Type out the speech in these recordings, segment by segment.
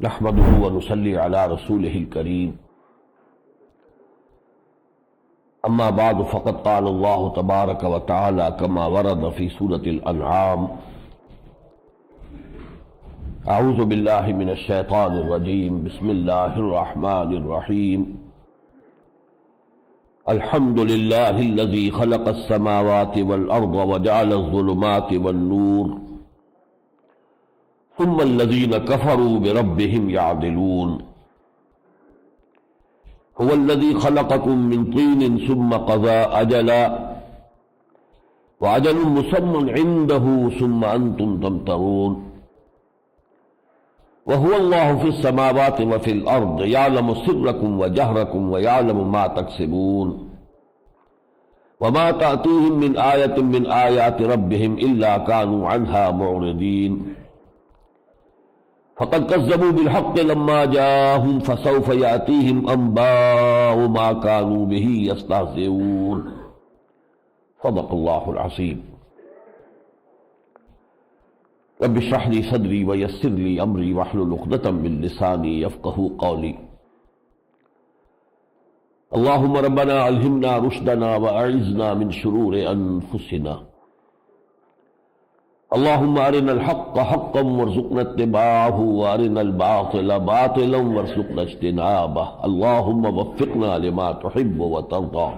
نحمده ونصلي على رسوله الكريم اما بعد فقد قال الله تبارك وتعالى كما ورد في سورة الانعام اعوذ بالله من الشيطان الرجيم بسم الله الرحمن الرحيم الحمد لله الذي خلق السماوات والارض وجعل الظلمات والنور ثم الذين كفروا بربهم يعدلون هو الذي خلقكم من طين ثم قضى أجلا وأجل مسمى عنده ثم أنتم تمترون وهو الله في السماوات وفي الأرض يعلم سركم وجهركم ويعلم ما تكسبون وما تأتيهم من آية من آيات ربهم إلا كانوا عنها معرضين فقد كذبوا بالحق لما جاءهم فسوف يأتيهم أنباء ما كانوا به يستهزئون صدق الله العظيم رب اشرح لي صدري ويسر لي أمري واحلل عقدة من لساني يفقهوا قولي اللهم ربنا ألهمنا رشدنا وأعذنا من شرور أنفسنا اللهم أرنا الحق حقا وارزقنا اتباعه وأرنا الباطل باطلا وارزقنا اجتنابه اللهم وفقنا لما تحب وترضى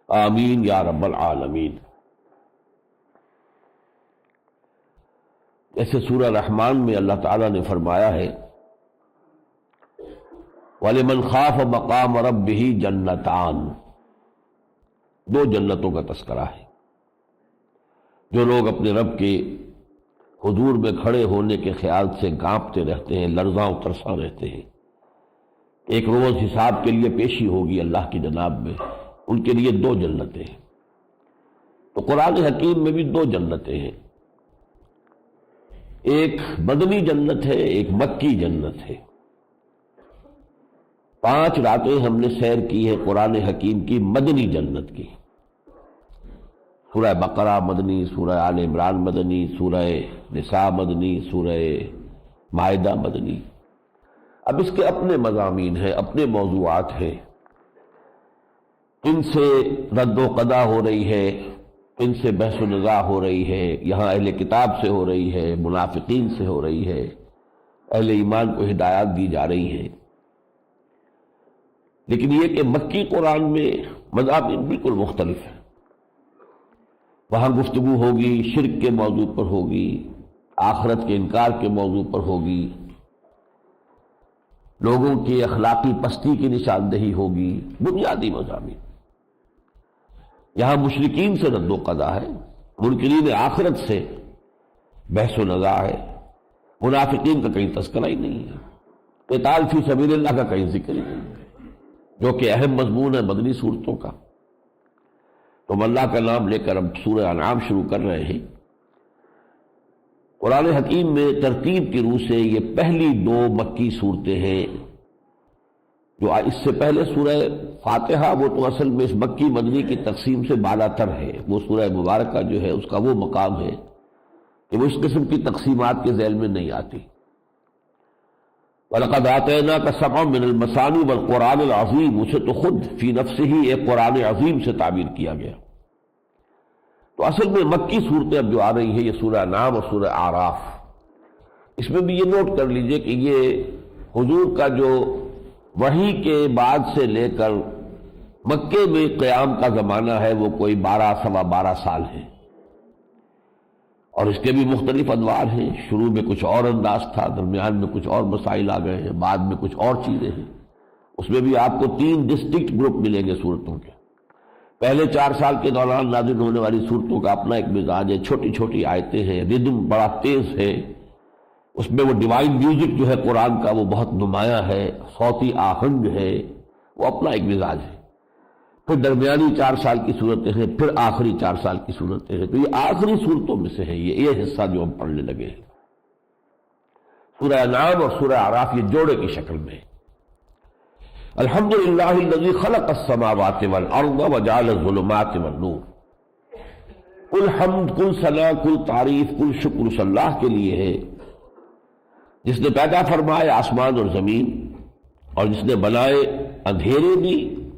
آمین یا رب العالمین۔ جیسے سورہ رحمان میں اللہ تعالیٰ نے فرمایا ہے وَلِمَنْ خَافَ مَقَامَ رَبِّهِ جَنَّتَانِ، دو جنتوں کا تذکرہ ہے۔ جو لوگ اپنے رب کے حضور میں کھڑے ہونے کے خیال سے کانپتے رہتے ہیں، لرزاں و ترساں رہتے ہیں، ایک روز حساب کے لیے پیشی ہوگی اللہ کی جناب میں، ان کے لیے دو جنتیں ہیں۔ تو قرآن حکیم میں بھی دو جنتیں ہیں، ایک مدنی جنت ہے، ایک مکی جنت ہے۔ 5 راتیں ہم نے سیر کی ہے قرآن حکیم کی مدنی جنت کی۔ سورہ بقرہ مدنی، سورہ آل عمران مدنی، سورہ نساء مدنی، سورہ مائدہ مدنی۔ اب اس کے اپنے مضامین ہیں، اپنے موضوعات ہیں، ان سے رد و قضا ہو رہی ہے، ان سے بحث و نزاع ہو رہی ہے، یہاں اہل کتاب سے ہو رہی ہے، منافقین سے ہو رہی ہے، اہل ایمان کو ہدایات دی جا رہی ہے۔ لیکن یہ کہ مکی قرآن میں مضامین بالکل مختلف ہیں۔ وہاں گفتگو ہوگی شرک کے موضوع پر، ہوگی آخرت کے انکار کے موضوع پر، ہوگی لوگوں کی اخلاقی پستی کی نشاندہی ہوگی، بنیادی مضامین۔ یہاں مشرکین سے رد و قضا ہے، منکرین آخرت سے بحث و نزاع ہے، منافقین کا کہیں تذکرہ ہی نہیں ہے، قتال فی سبیل اللہ کا کہیں ذکر ہی نہیں ہے، جو کہ اہم مضمون ہے مدنی صورتوں کا۔ تو ہم اللہ کا نام لے کر اب سورہ انعام شروع کر رہے ہیں۔ قرآن حکیم میں ترتیب کی روح سے یہ پہلی 2 مکی صورتیں ہیں۔ جو اس سے پہلے سورہ فاتحہ، وہ تو اصل میں اس مکی مدنی کی تقسیم سے بالا تر ہے، وہ سورہ مبارکہ جو ہے اس کا وہ مقام ہے کہ وہ اس قسم کی تقسیمات کے ذیل میں نہیں آتی۔ وَلَقَدْ آتَيْنَاكَ سَبْعًا مِنَ الْمَثَانِي وَالْقُرْآنِ الْعَظِيمِ، اسے تو خود فی نفسہ ہی ایک قرآن عظیم سے تعبیر کیا گیا۔ تو اصل میں مکی صورتیں اب جو آ رہی ہیں یہ سورہ انعام اور سورہ اعراف۔ اس میں بھی یہ نوٹ کر لیجئے کہ یہ حضور کا جو وحی کے بعد سے لے کر مکے میں قیام کا زمانہ ہے وہ کوئی 12 سال ہے، اور اس کے بھی مختلف ادوار ہیں۔ شروع میں کچھ اور انداز تھا، درمیان میں کچھ اور مسائل آ گئے ہیں، بعد میں کچھ اور چیزیں ہیں۔ اس میں بھی آپ کو 3 ڈسٹنکٹ گروپ ملیں گے صورتوں کے۔ پہلے 4 سال کے دوران نازل ہونے والی صورتوں کا اپنا ایک مزاج ہے، چھوٹی چھوٹی آیتیں ہیں، ردم بڑا تیز ہے، اس میں وہ ڈیوائن میوزک جو ہے قرآن کا وہ بہت نمایاں ہے، صوتی آہنگ ہے، وہ اپنا ایک مزاج ہے۔ پھر درمیانی 4 سال کی صورتیں ہیں، پھر آخری 4 سال کی صورتیں ہیں۔ تو یہ آخری صورتوں میں سے ہے یہ حصہ جو ہم پڑھنے لگے ہیں۔ سورہ انعام اور سورہ اعراف یہ جوڑے کی شکل میں ہے۔ الحمدللہ الذی خلق السماوات والارض وجعل الظلمات والنور، کل حمد، کل ثنا، کل تعریف، کل شکر اس اللہ کے لیے ہے جس نے پیدا فرمایا آسمان اور زمین، اور جس نے بنائے اندھیرے بھی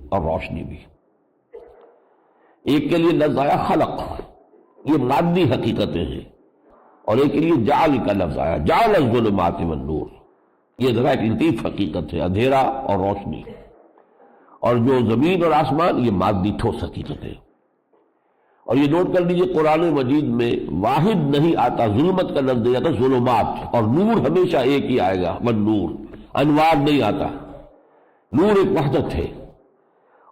اور روشنی بھی۔ ایک کے لیے لفظ آیا خلق، یہ مادی حقیقتیں ہیں، اور ایک کے لیے جعل کا لفظ آیا، جعل الظلمات والنور، یہ ذرا ایک لطیف حقیقت ہے، اندھیرا اور روشنی۔ اور جو زمین اور آسمان یہ مادی ٹھوس حقیقت ہے۔ اور یہ نوٹ کر لیجئے قرآن مجید میں واحد نہیں آتا، ظلمت کا لفظ نہیں آتا، ظلمات، اور نور ہمیشہ ایک ہی آئے گا، والنور، انوار نہیں آتا، نور ایک وحدت ہے۔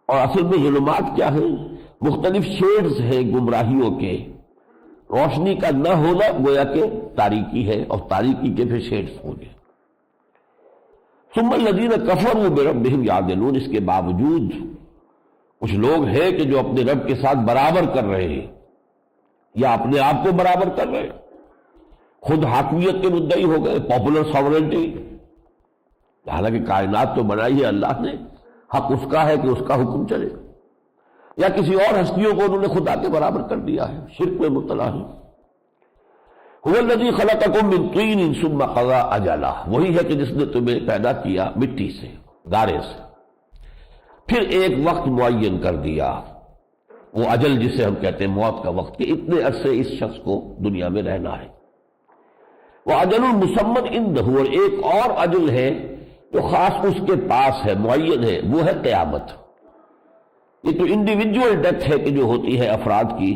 اور اصل میں ظلمات کیا ہے؟ مختلف شیڈز ہیں گمراہیوں کے، روشنی کا نہ ہونا گویا کہ تاریکی ہے، اور تاریکی کے پھر شیڈز ہوں گے۔ ثم الذین کفروا بربہم یعدلون، اس کے باوجود کچھ لوگ ہیں کہ جو اپنے رب کے ساتھ برابر کر رہے ہیں، یا اپنے آپ کو برابر کر رہے ہیں، خود حاکمیت کے مدعی ہو گئے، پاپولر ساورنٹی، حالانکہ کائنات تو بنائی ہے اللہ نے، حق اس کا ہے کہ اس کا حکم چلے، یا کسی اور ہستیوں کو انہوں نے خدا کے برابر کر دیا ہے، شرک میں مبتلا ہے۔ هو الذی خلقکم من طین ثم قضى اجلا، وہی ہے کہ جس نے تمہیں پیدا کیا مٹی سے، گارے سے، پھر ایک وقت معین کر دیا، وہ اجل جسے ہم کہتے ہیں موت کا وقت، کہ اتنے عرصے اس شخص کو دنیا میں رہنا ہے۔ وہ اجل مسمى عنده، اور ایک اور اجل ہے جو خاص اس کے پاس ہے، معین ہے، وہ ہے قیامت۔ یہ تو انڈیویجول ڈیتھ ہے کہ جو ہوتی ہے افراد کی،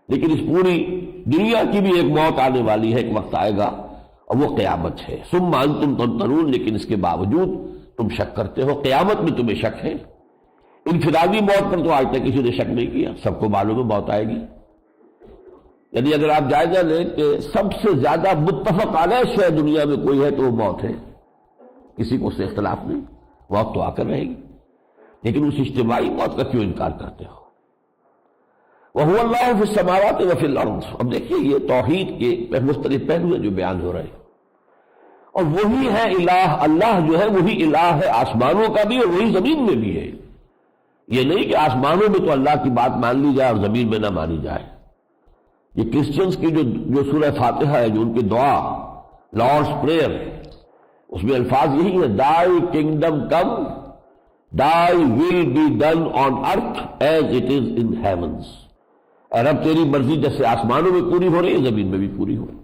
لیکن اس پوری دنیا کی بھی ایک موت آنے والی ہے، ایک وقت آئے گا، اور وہ قیامت ہے۔ ثم انتم تمترون، لیکن اس کے باوجود تم شک کرتے ہو، قیامت میں تمہیں شک ہے۔ انفرادی موت پر تو آج تک کسی نے شک نہیں کیا، سب کو معلوم ہے موت آئے گی۔ یعنی اگر آپ جائزہ لیں کہ سب سے زیادہ متفق علیہ شے دنیا میں کوئی ہے تو وہ موت ہے، کسی کو اس سے اختلاف نہیں، موت تو آ کر رہے گی، لیکن اس اجتماعی موت کا کیوں انکار کرتے ہو؟ وَهُوَ اللَّهُ فِي السَّمَاوَاتِ وَفِي الْأَرْضِ، اب دیکھیے یہ توحید کے مختلف پہلو ہیں جو بیان ہو رہے ہیں، اور وہی ہے الہ، اللہ جو ہے وہی الہ ہے، آسمانوں کا بھی اور وہی زمین میں بھی ہے۔ یہ نہیں کہ آسمانوں میں تو اللہ کی بات مان لی جائے اور زمین میں نہ مانی جائے۔ یہ کرسچنز کی جو سورہ فاتحہ ہے، جو ان کی دعا لارڈس پریئر، اس میں الفاظ یہی ہے، دائی kingdom come, thy will be done on earth as it is in heavens, اے رب تیری مرضی جیسے آسمانوں میں پوری ہو رہی ہے زمین میں بھی پوری ہو رہی ہے۔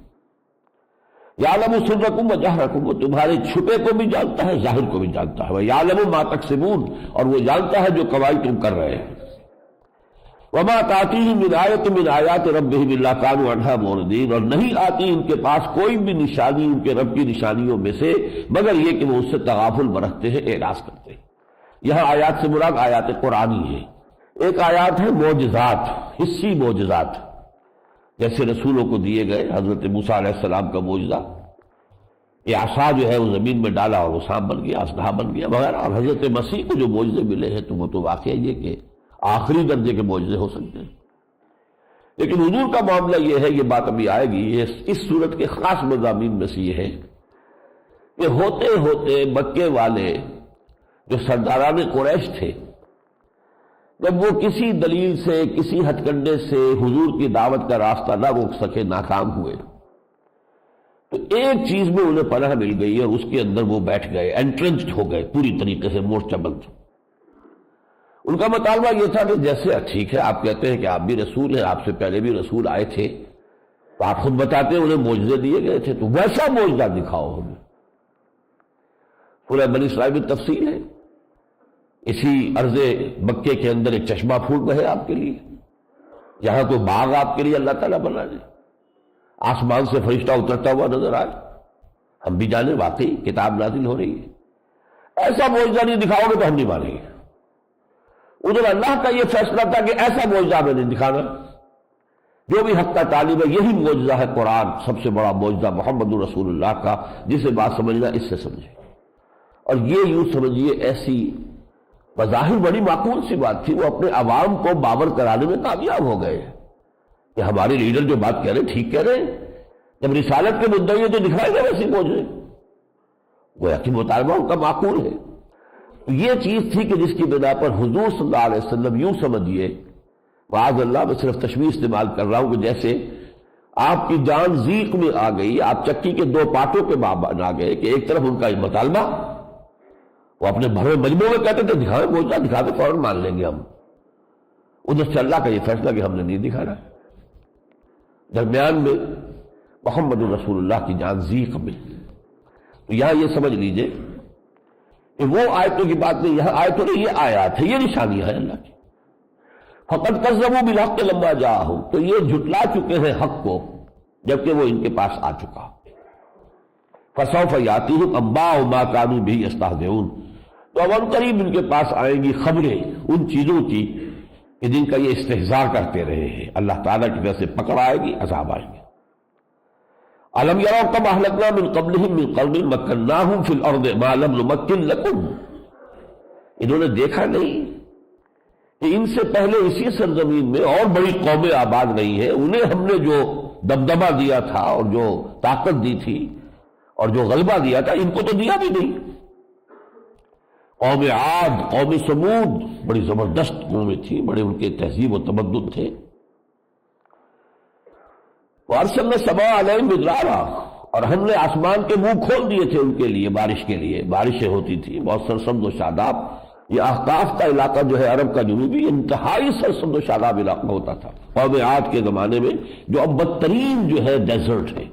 یعلم سرکم و جہرکم، وہ تمہارے چھپے کو بھی جانتا ہے، ظاہر کو بھی جانتا ہے، وَيَعْلَمُ مَا تَكْسِبُونَ، اور وہ جانتا ہے جو کمائی تم کر رہے ہیں۔ وَمَا تَأْتِيهِم مِّنْ آیَةٍ مِّنْ آیَاتِ رَبِّهِمْ إِلَّا كَانُوا عَنْهَا مُعْرِضِينَ، اور نہیں آتی ان کے پاس کوئی بھی نشانی ان کے رب کی نشانیوں میں سے مگر یہ کہ وہ اس سے تغافل برتتے ہیں، اعراض کرتے ہیں۔ یہاں آیات سے مراد آیات قرآنی ہے۔ ایک آیات ہے معجزات، حسی معجزات، جیسے رسولوں کو دیے گئے، حضرت موسیٰ علیہ السلام کا معجزہ، یہ عصا جو ہے وہ زمین میں ڈالا اور وہ سانپ بن گیا، اژدہا بن گیا وغیرہ، اور حضرت مسیح کو جو معجزے ملے ہیں تو وہ تو واقعہ یہ کہ آخری درجے کے معجزے ہو سکتے ہیں۔ لیکن حضور کا معاملہ یہ ہے، یہ بات ابھی آئے گی، اس صورت کے خاص مضامین میں سے یہ ہے کہ ہوتے ہوتے مکے والے جو سرداران قریش تھے، جب وہ کسی دلیل سے، کسی ہتھ کنڈے سے حضور کی دعوت کا راستہ نہ روک سکے، ناکام ہوئے، تو ایک چیز میں انہیں پناہ مل گئی اور اس کے اندر وہ بیٹھ گئے، انٹرنچڈ ہو گئے پوری طریقے سے، مورچہ بند۔ ان کا مطالبہ یہ تھا کہ جیسے ٹھیک ہے آپ کہتے ہیں کہ آپ بھی رسول ہیں، آپ سے پہلے بھی رسول آئے تھے، تو آپ خود بتاتے ہیں انہیں معجزے دیے گئے تھے، تو ویسا معجزہ دکھاؤ ہمیں۔ سورہ بنی اسرائیل میں تفصیل ہے، اسی عرض مکے کے اندر ایک چشمہ پھوٹ رہے آپ کے لیے، یہاں کوئی باغ آپ کے لیے اللہ تعالیٰ بنا دے، آسمان سے فرشتہ اترتا ہوا نظر آئے، ہم بھی جانے واقعی کتاب نازل ہو رہی ہے، ایسا معجزہ نہیں دکھاؤ گے تو ہم نہیں مانیں گے۔ ادھر اللہ کا یہ فیصلہ تھا کہ ایسا معجزہ میں نہیں دکھانا، جو بھی حق کا طالب ہے، یہی معجزہ ہے قرآن، سب سے بڑا معجزہ محمد رسول اللہ کا، جسے بات سمجھنا اس سے سمجھے۔ اور یہ یوں سمجھیے ایسی بظاہر بڑی معقول سی بات تھی، وہ اپنے عوام کو باور کرانے میں کامیاب ہو گئے کہ ہمارے لیڈر جو بات کہہ رہے ٹھیک کہہ رہے ہیں، جب رسالت کے مدعی تو دکھائے گا ویسے معجزے، گویا کہ مطالبہ ان کا معقول ہے۔ یہ چیز تھی کہ جس کی بنا پر حضور صلی اللہ علیہ وسلم، یوں سمجھیے، معاذ اللہ میں صرف تشبیہ استعمال کر رہا ہوں، کہ جیسے آپ کی جان ضیق میں آ گئی، آپ چکی کے دو پارٹوں کے بابا آ گئے کہ ایک طرف ان کا مطالبہ، وہ اپنے بھرے مجموعے میں کہتے تھے دکھاوے موجودہ دکھاتے فوراً مان لیں گے ہم، ادھر سے اللہ کا یہ فیصلہ کہ ہم نے نہیں دکھانا ہے۔ درمیان میں محمد رسول اللہ کی جان ضیق میں، تو یہاں یہ سمجھ لیجئے کہ وہ آیتوں کی بات نہیں، یہاں آیتوں نہیں، یہ آیات ہے، یہ نشانیاں ہیں اللہ کی۔ فقد کذبوا بالحق لما جاءہم، تو یہ جھٹلا چکے ہیں حق کو جبکہ وہ ان کے پاس آ چکا۔ فسوف یاتیہم انباء ما کانوا بہ یستہزئون، تو اب قریب ان کے پاس آئیں گی خبریں ان چیزوں کی کہ جن کا یہ استہزاء کرتے رہے ہیں، اللہ تعالیٰ کی طرف سے پکڑ آئے گی، عذاب آئیں گے۔ الم یروا کم اہلکنا من قبلہم من قرن مکناہم فی الارض ما لم نمکن لکم، انہوں نے دیکھا نہیں کہ ان سے پہلے اسی سرزمین میں اور بڑی قومیں آباد رہی ہیں، انہیں ہم نے جو دبدبہ دیا تھا اور جو طاقت دی تھی اور جو غلبہ دیا تھا ان کو تو دیا بھی نہیں۔ قوم عاد، قوم سمود بڑی زبردست قومیں تھیں، بڑے ان کے تہذیب و تمدن تھے۔ وارسلنا السماء علیہم مدرارا، اور ہم نے آسمان کے منہ کھول دیے تھے ان کے لیے بارش کے لیے، بارشیں ہوتی تھیں بہت سرسبز و شاداب۔ یہ احقاف کا علاقہ جو ہے عرب کا جنوبی، انتہائی سرسبز و شاداب علاقہ ہوتا تھا قوم عاد کے زمانے میں، جو اب بدترین جو ہے ڈیزرٹ ہے۔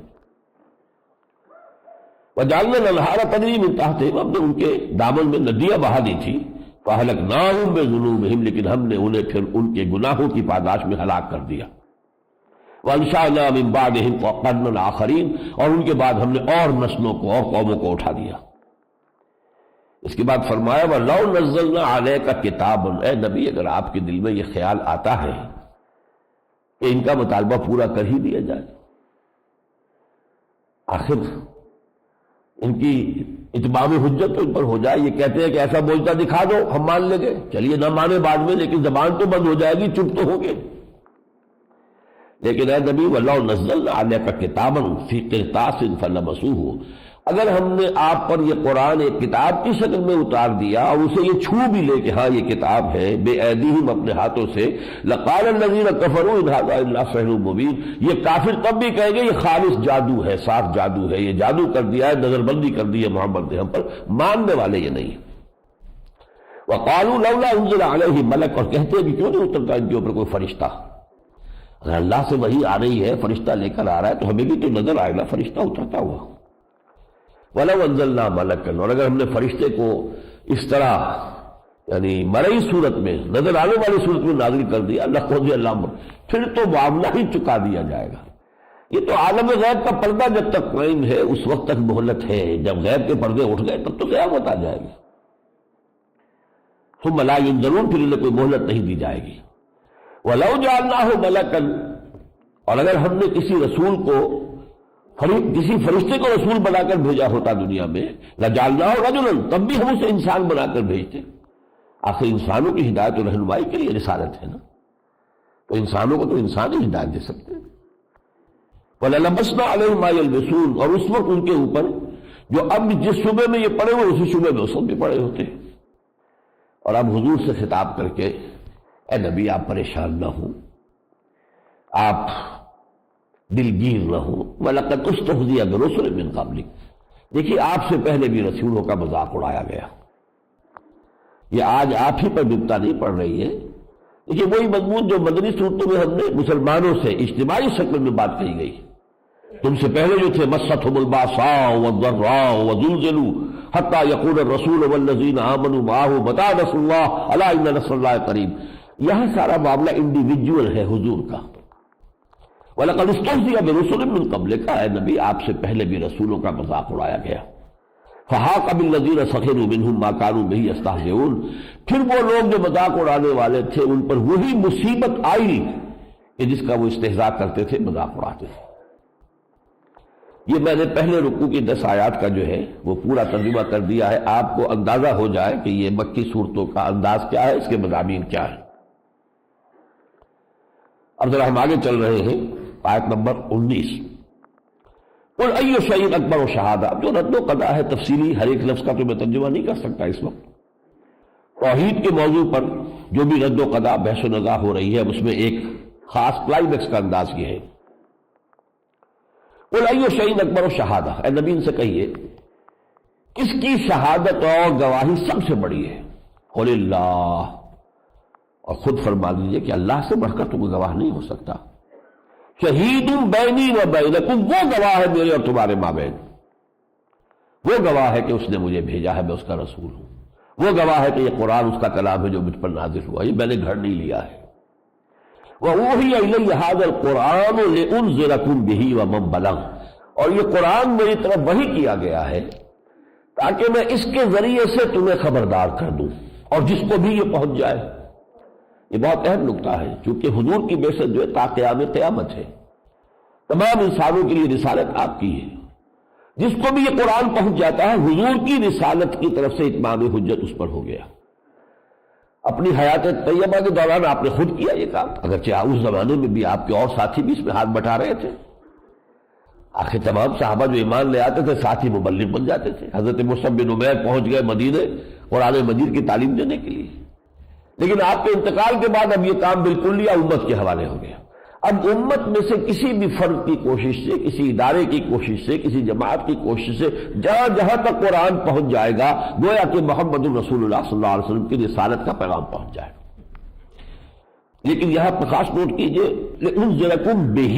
وجعلنا الانہار تجری من تحتہم، ہم نے ان کے دامن میں ندیاں بہا دی تھی۔ فاہلکناہم بذنوبہم، لیکن ہم نے انہیں پھر ان کے گناہوں کی پاداش میں ہلاک کر دیا۔ وانشأنا من بعدہم قرنا آخرین، اور ان کے بعد ہم نے اور نسلوں کو اور قوموں کو اٹھا دیا۔ اس کے بعد فرمایا وَلَوْ نَزَّلْنَا عَلَيْكَ كِتَابًا، اے نبی اگر آپ کے دل میں یہ خیال آتا ہے کہ ان کا مطالبہ پورا کر ہی دیا جائے، آخر ان کی اتمام حجت تو ان پر ہو جائے، یہ کہتے ہیں کہ ایسا موجزہ دکھا دو ہم مان لیں گے، چلیے نہ مانے بعد میں لیکن زبان تو بند ہو جائے گی، چپ تو ہو گے۔ لیکن اے نبی وَلَوْ نَزَّلْنَا عَلَيْكَ كِتَابًا فِي قِرْطَاسٍ فَلَمَسُوهُ، اگر ہم نے آپ پر یہ قرآن ایک کتاب کی شکل میں اتار دیا اور اسے یہ چھو بھی لے کہ ہاں یہ کتاب ہے بے ایدیہم اپنے ہاتھوں سے، لقال الذین کفروا ان ھذا الا سحر مبین، یہ کافر تب بھی کہیں گے یہ خالص جادو ہے، صاف جادو ہے، یہ جادو کر دیا ہے، نظر بندی کر دی ہے محمد نے ہم پر، ماننے والے یہ نہیں۔ وقالوا لولا انزل علیہ ملک، اور کہتے ہیں کہ کیوں نہیں اترتا ان کے اوپر کوئی فرشتہ، اگر اللہ سے وحی آ رہی ہے، فرشتہ لے کر آ رہا ہے تو ہمیں بھی تو نظر آئے گا فرشتہ اترتا ہوا۔ وَلَوْ أَنزَلْنَا مَلَكًا، اور اگر ہم نے فرشتے کو اس طرح یعنی مرئی صورت میں، نظر آنے والی صورت میں نازل کر دیا، لَقُضِيَ الْأَمْرُ، پھر تو معاملہ ہی چکا دیا جائے گا۔ یہ تو عالم غیب کا پردہ جب تک قائم ہے اس وقت تک مہلت ہے، جب غیب کے پردے اٹھ گئے تب تو قیامت آ جائے گی۔ ثُمَّ لَا يُنظَرُونَ، پھر انہیں کوئی مہلت نہیں دی جائے گی۔ وَلَوْ جَعَلْنَاهُ مَلَكًا، اور اگر ہم نے کسی رسول کو، کسی فرشتے کو رسول بنا کر بھیجا ہوتا دنیا میں، لَجَعَلْنَاهُ رَجُلًا، تب بھی ہم اسے انسان بنا کر بھیجتے۔ آخر انسانوں کی ہدایت و رہنمائی کے لیے رسالت ہے نا، تو انسانوں کو تو انسان ہی ہدایت دے سکتے ہیں۔ وَلَلَبَسْنَا عَلَيْهِمْ مَا يَلْبِسُونَ، اور اس وقت ان کے اوپر جو اب جس شعبے میں یہ پڑے ہوئے اسی شعبے میں اس وقت بھی پڑے ہوتے ہیں۔ اور اب حضور سے خطاب کر کے اے نبی آپ پریشان نہ ہوں، آپ دلگیر نہ ہوں، وَلَقَدْ اُسْتُهْزِئَ بِرُسُلٍ مِّن قَبْلِكَ، دیکھیے آپ سے پہلے بھی رسولوں کا مذاق اڑایا گیا، یہ آج آپ ہی پر بپتا نہیں پڑ رہی ہے۔ دیکھیے وہی مضمون جو مدنی صورتوں میں ہم نے مسلمانوں سے اجتماعی شکل میں بات کہی گئی، تم سے پہلے جو تھے مَسَّتْهُمُ الْبَأْسَاءُ وَالضَّرَّاءُ وَزُلْزِلُوا حَتَّىٰ يَقُولَ الرَّسُولُ وَالَّذِينَ آمَنُوا مَعَهُ مَتَىٰ نَصْرُ اللَّهِ أَلَا إِنَّ نَصْرَ اللَّهِ قَرِيبٌ۔ یہاں سارا معاملہ انڈیویجول ہے حضور کا۔ وَلَقَدِ اسْتُهْزِئَ بِرُسُلٍ مِّن قَبْلِكَ، اے نبی آپ سے پہلے بھی رسولوں کا مذاق اڑایا گیا۔ فَحَاقَ بِالَّذِينَ سَخِرُوا مِنْهُم مَّا كَانُوا بِهِ يَسْتَهْزِئُونَ، پھر وہ لوگ جو مذاق اڑانے والے تھے ان پر وہی مصیبت آئی کہ جس کا وہ استہزاء کرتے تھے، مذاق اڑاتے تھے۔ یہ میں نے پہلے رکوع کی 10 آیات کا جو ہے وہ پورا ترجمہ کر دیا ہے، آپ کو اندازہ ہو جائے کہ یہ مکی صورتوں کا انداز کیا ہے، اس کے مضامین کیا ہے۔ اب ذرا ہم آگے چل رہے ہیں آیت نمبر 19۔ قُلْ أَيُّ شَيْءٍ أَكْبَرُ شَهَادَةً، اب جو رد و قضا ہے تفصیلی ہر ایک لفظ کا تو میں ترجمہ نہیں کر سکتا اس وقت۔ توحید کے موضوع پر جو بھی رد و قضا بحث و نظا ہو رہی ہے اس میں ایک خاص کلائمیکس کا انداز یہ ہے قل ای شیء اکبر شہادہ، اے نبی ان سے کہیے کس کی شہادت اور گواہی سب سے بڑی ہے؟ قل اللہ، اور خود فرما دیجئے کہ اللہ سے بڑھ کر تم گواہ نہیں ہو سکتا۔ شہید بینی و بینکم، وہ گواہ ہے میرے اور تمہارے مابین، وہ گواہ ہے کہ اس نے مجھے بھیجا ہے، میں اس کا رسول ہوں، وہ گواہ ہے کہ یہ قرآن اس کا کلام ہے جو مجھ پر نازل ہوا، یہ میں نے گھر نہیں لیا ہے۔ وَأُوحِيَ إِلَيَّ هَذَا الْقُرْآنُ لِأُنذِرَكُم بِهِ وَمَن بَلَغَ، اور یہ قرآن میری طرف وحی کیا گیا ہے تاکہ میں اس کے ذریعے سے تمہیں خبردار کر دوں اور جس کو بھی یہ پہنچ جائے۔ یہ بہت اہم نکتہ ہے، چونکہ حضور کی بعثت جو ہے تا قیام قیامت ہے، تمام انسانوں کے لیے رسالت آپ کی ہے، جس کو بھی یہ قرآن پہنچ جاتا ہے حضور کی رسالت کی طرف سے اتمام حجت اس پر ہو گیا۔ اپنی حیات طیبہ کے دوران آپ نے خود کیا یہ کام، اگرچہ اس زمانے میں بھی آپ کے اور ساتھی بھی اس میں ہاتھ بٹا رہے تھے، آخر تمام صحابہ جو ایمان لے آتے تھے ساتھی مبلغ بن جاتے تھے۔ حضرت مصعب بن عمیر پہنچ گئے مدینے قرآن مجید کی تعلیم دینے کے لیے، لیکن آپ کے انتقال کے بعد اب یہ کام بالکل لیا امت کے حوالے ہو گیا۔ اب امت میں سے کسی بھی فرد کی کوشش سے، کسی ادارے کی کوشش سے، کسی جماعت کی کوشش سے جہاں جہاں تک قرآن پہنچ جائے گا گویا کہ محمد رسول اللہ صلی اللہ علیہ وسلم کی رسالت کا پیغام پہنچ جائے گا۔ لیکن یہاں پر خاص نوٹ کیجئے لِأُنذِرَكُم بِهِ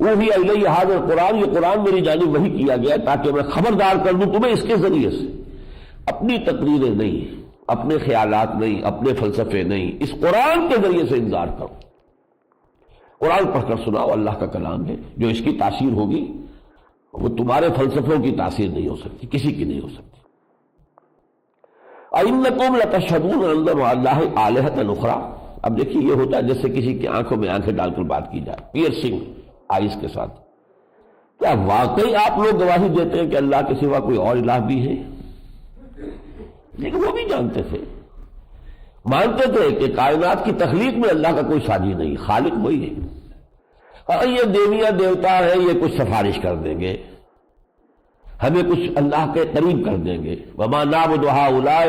وحی الیہ ھذا القرآن، یہ قرآن میری جانب وحی کیا گیا تاکہ میں خبردار کر دوں تمہیں اس کے ذریعے سے، اپنی تقریریں نہیں، اپنے خیالات نہیں، اپنے فلسفے نہیں، اس قرآن کے ذریعے سے انذار کرو۔ قرآن پڑھ کر سناؤ، اللہ کا کلام ہے، جو اس کی تاثیر ہوگی وہ تمہارے فلسفوں کی تاثیر نہیں ہو سکتی، کسی کی نہیں ہو سکتی۔ اَإِنَّكُمْ لَتَشْهَدُونَ أَنَّ مَعَ اللَّهِ آلِهَةً أُخْرَىٰ، اب دیکھیے یہ ہوتا ہے جیسے کسی کی آنکھوں میں آنکھیں ڈال کر بات کی جائے، پیئرسنگ آئیز کے ساتھ۔ کیا واقعی آپ لوگ گواہی دیتے ہیں کہ اللہ کے سوا کوئی اور الہ بھی ہے؟ لیکن وہ بھی جانتے تھے، مانتے تھے کہ کائنات کی تخلیق میں اللہ کا کوئی ساجی نہیں، خالق وہی ہے۔ ہاں یہ دیویاں دیوتا ہے، یہ کچھ سفارش کر دیں گے، ہمیں کچھ اللہ کے قریب کر دیں گے۔ وما نعبد هؤلاء،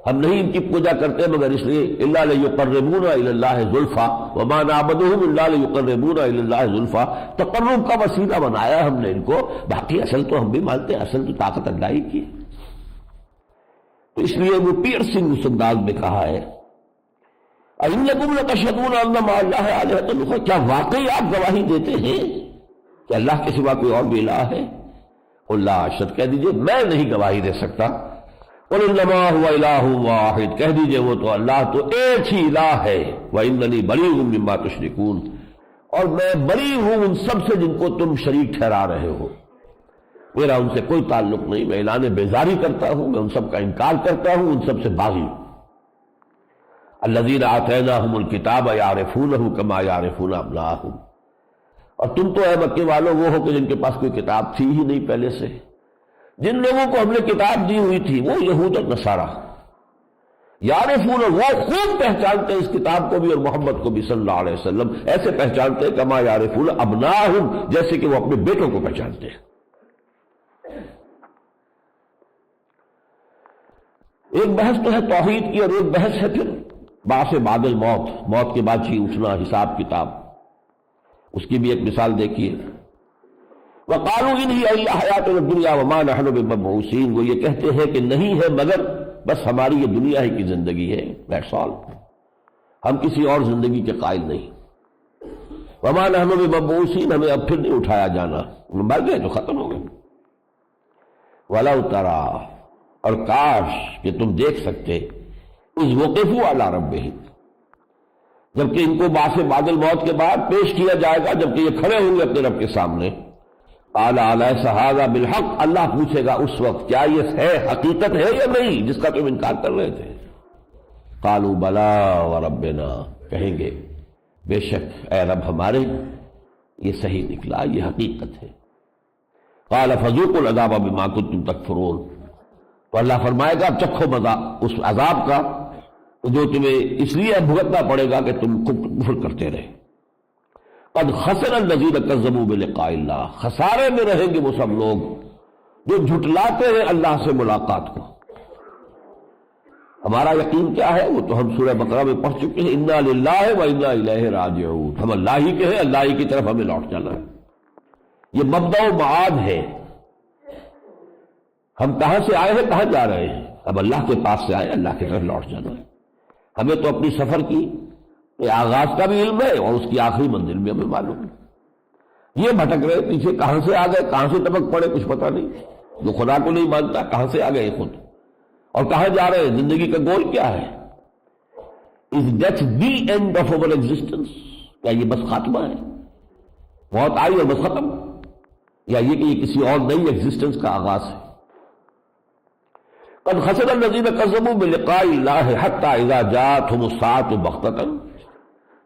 ہم نہیں ان کی پوجا کرتے مگر اس لیے الا لیقربونا الی اللہ زلفیٰ، وما نعبدهم الا لیقربونا الی اللہ زلفیٰ، تقرب کا وسیلہ بنایا ہم نے ان کو، باقی اصل تو ہم بھی مانتے ہیں، اصل تو طاقت اللہ ہی کی ہے۔ تو اس لیے وہ پیئرسنگ اس انداز میں کہا ہے اَإِنَّكُمْ لَتَشْهَدُونَ أَنَّ مَعَ اللَّهِ آلِهَةً أُخْرَىٰ، کیا واقعی آپ گواہی دیتے ہیں کہ اللہ کے سوا کوئی اور بھی الہ ہے؟ قُل لَا أَشْهَدُ، کہہ دیجئے میں نہیں گواہی دے سکتا۔ قُلْ إِنَّمَا هُوَ إِلَٰهٌ وَاحِدٌ، کہہ دیجئے وہ تو اللہ تو ایک ہی الہ ہے، وَإِنَّنِي بَرِيءٌ مِّمَّا تُشْرِكُونَ، اور میں بری ہوں ان سب سے جن کو تم شریک ٹھہرا رہے ہو، میرا ان سے کوئی تعلق نہیں، میں اعلان بیزاری کرتا ہوں، میں ان سب کا انکار کرتا ہوں، ان سب سے باغی ہوں۔ الذین آتیناہم الکتاب یعرفونہ کما یعرفون ابناءہم، اور تم تو اے مکے والوں وہ ہو کہ جن کے پاس کوئی کتاب تھی ہی نہیں پہلے سے، جن لوگوں کو ہم نے کتاب دی ہوئی تھی وہ یہود اور نصارہ، یعرفون وہ خوب پہچانتے اس کتاب کو بھی اور محمد کو بھی صلی اللہ علیہ وسلم، ایسے پہچانتے ہیں کما یعرفون ابناءہم، جیسے کہ وہ اپنے بیٹوں کو پہچانتے ہیں۔ ایک بحث تو ہے توحید کی اور ایک بحث ہے پھر بعث بعد الموت، موت کے بعد جی اٹھنا، حساب کتاب، اس کی بھی ایک مثال دیکھیے۔ وَقَالُوا إِنْ هِيَ إِلَّا حَيَاتُنَا الدُّنْيَا وَمَا نَحْنُ بِمَبْعُوثِينَ، وہ یہ کہتے ہیں کہ نہیں ہے مگر بس ہماری یہ دنیا ہی کی زندگی ہے، دیٹس آل، ہم کسی اور زندگی کے قائل نہیں۔ وَمَا نَحْنُ بِمَبْعُوثِينَ، ہمیں اب پھر نہیں اٹھایا جانا، مر گئے تو ختم ہو گئے۔ وَلَوْ تَرَىٰ، اور کاش کہ تم دیکھ سکتے، اذ وقفوا علی ربہم، جبکہ ان کو بعث بعد الموت کے بعد پیش کیا جائے گا، جبکہ یہ کھڑے ہوں گے اپنے رب کے سامنے، قال الیس ھذا بالحق، اللہ پوچھے گا اس وقت کیا یہ ہے، حقیقت ہے یا نہیں جس کا تم انکار کر رہے تھے؟ قالوا بلی وربنا، کہیں گے بے شک اے رب ہمارے یہ صحیح نکلا، یہ حقیقت ہے۔ قال فذوقوا العذاب بما کنتم تکفرون، تو اللہ فرمائے گا چکھو مزہ اس عذاب کا جو تمہیں اس لیے بھگتنا پڑے گا کہ تم کفر کرتے رہے۔ قد خسر الذین کذبوا بلقاء اللہ، خسارے میں رہیں گے وہ سب لوگ جو جھٹلاتے ہیں اللہ سے ملاقات کو۔ ہمارا یقین کیا ہے وہ تو ہم سورہ بقرہ میں پڑھ چکے ہیں، انا للہ و انا الیہ راجعون، ہم اللہ ہی کے ہیں، اللہ ہی کی طرف ہمیں لوٹ جانا ہے۔ یہ مبدأ و معاد ہے. ہم کہاں سے آئے ہیں، کہاں جا رہے ہیں؟ اب اللہ کے پاس سے آئے، اللہ کی طرف لوٹ جانا ہے. ہمیں تو اپنی سفر کی آغاز کا بھی علم ہے اور اس کی آخری منزل بھی ہمیں معلوم ہے. یہ بھٹک رہے پیچھے، کہاں سے آ گئے، کہاں سے ٹپک پڑے، کچھ پتہ نہیں. جو خدا کو نہیں مانتا کہاں سے آ گئے خود، اور کہاں جا رہے ہیں؟ زندگی کا گول کیا ہے؟ Is death the end of our existence؟ کیا یہ بس خاتمہ ہے، موت آئی اور بس ختم، یا یہ کہ یہ کسی اور نئی ایگزسٹنس کا آغاز ہے؟ قد خسر الذین کذبوا بلقاء اللہ حتی اذا جاءتهم الساعة بغتۃ،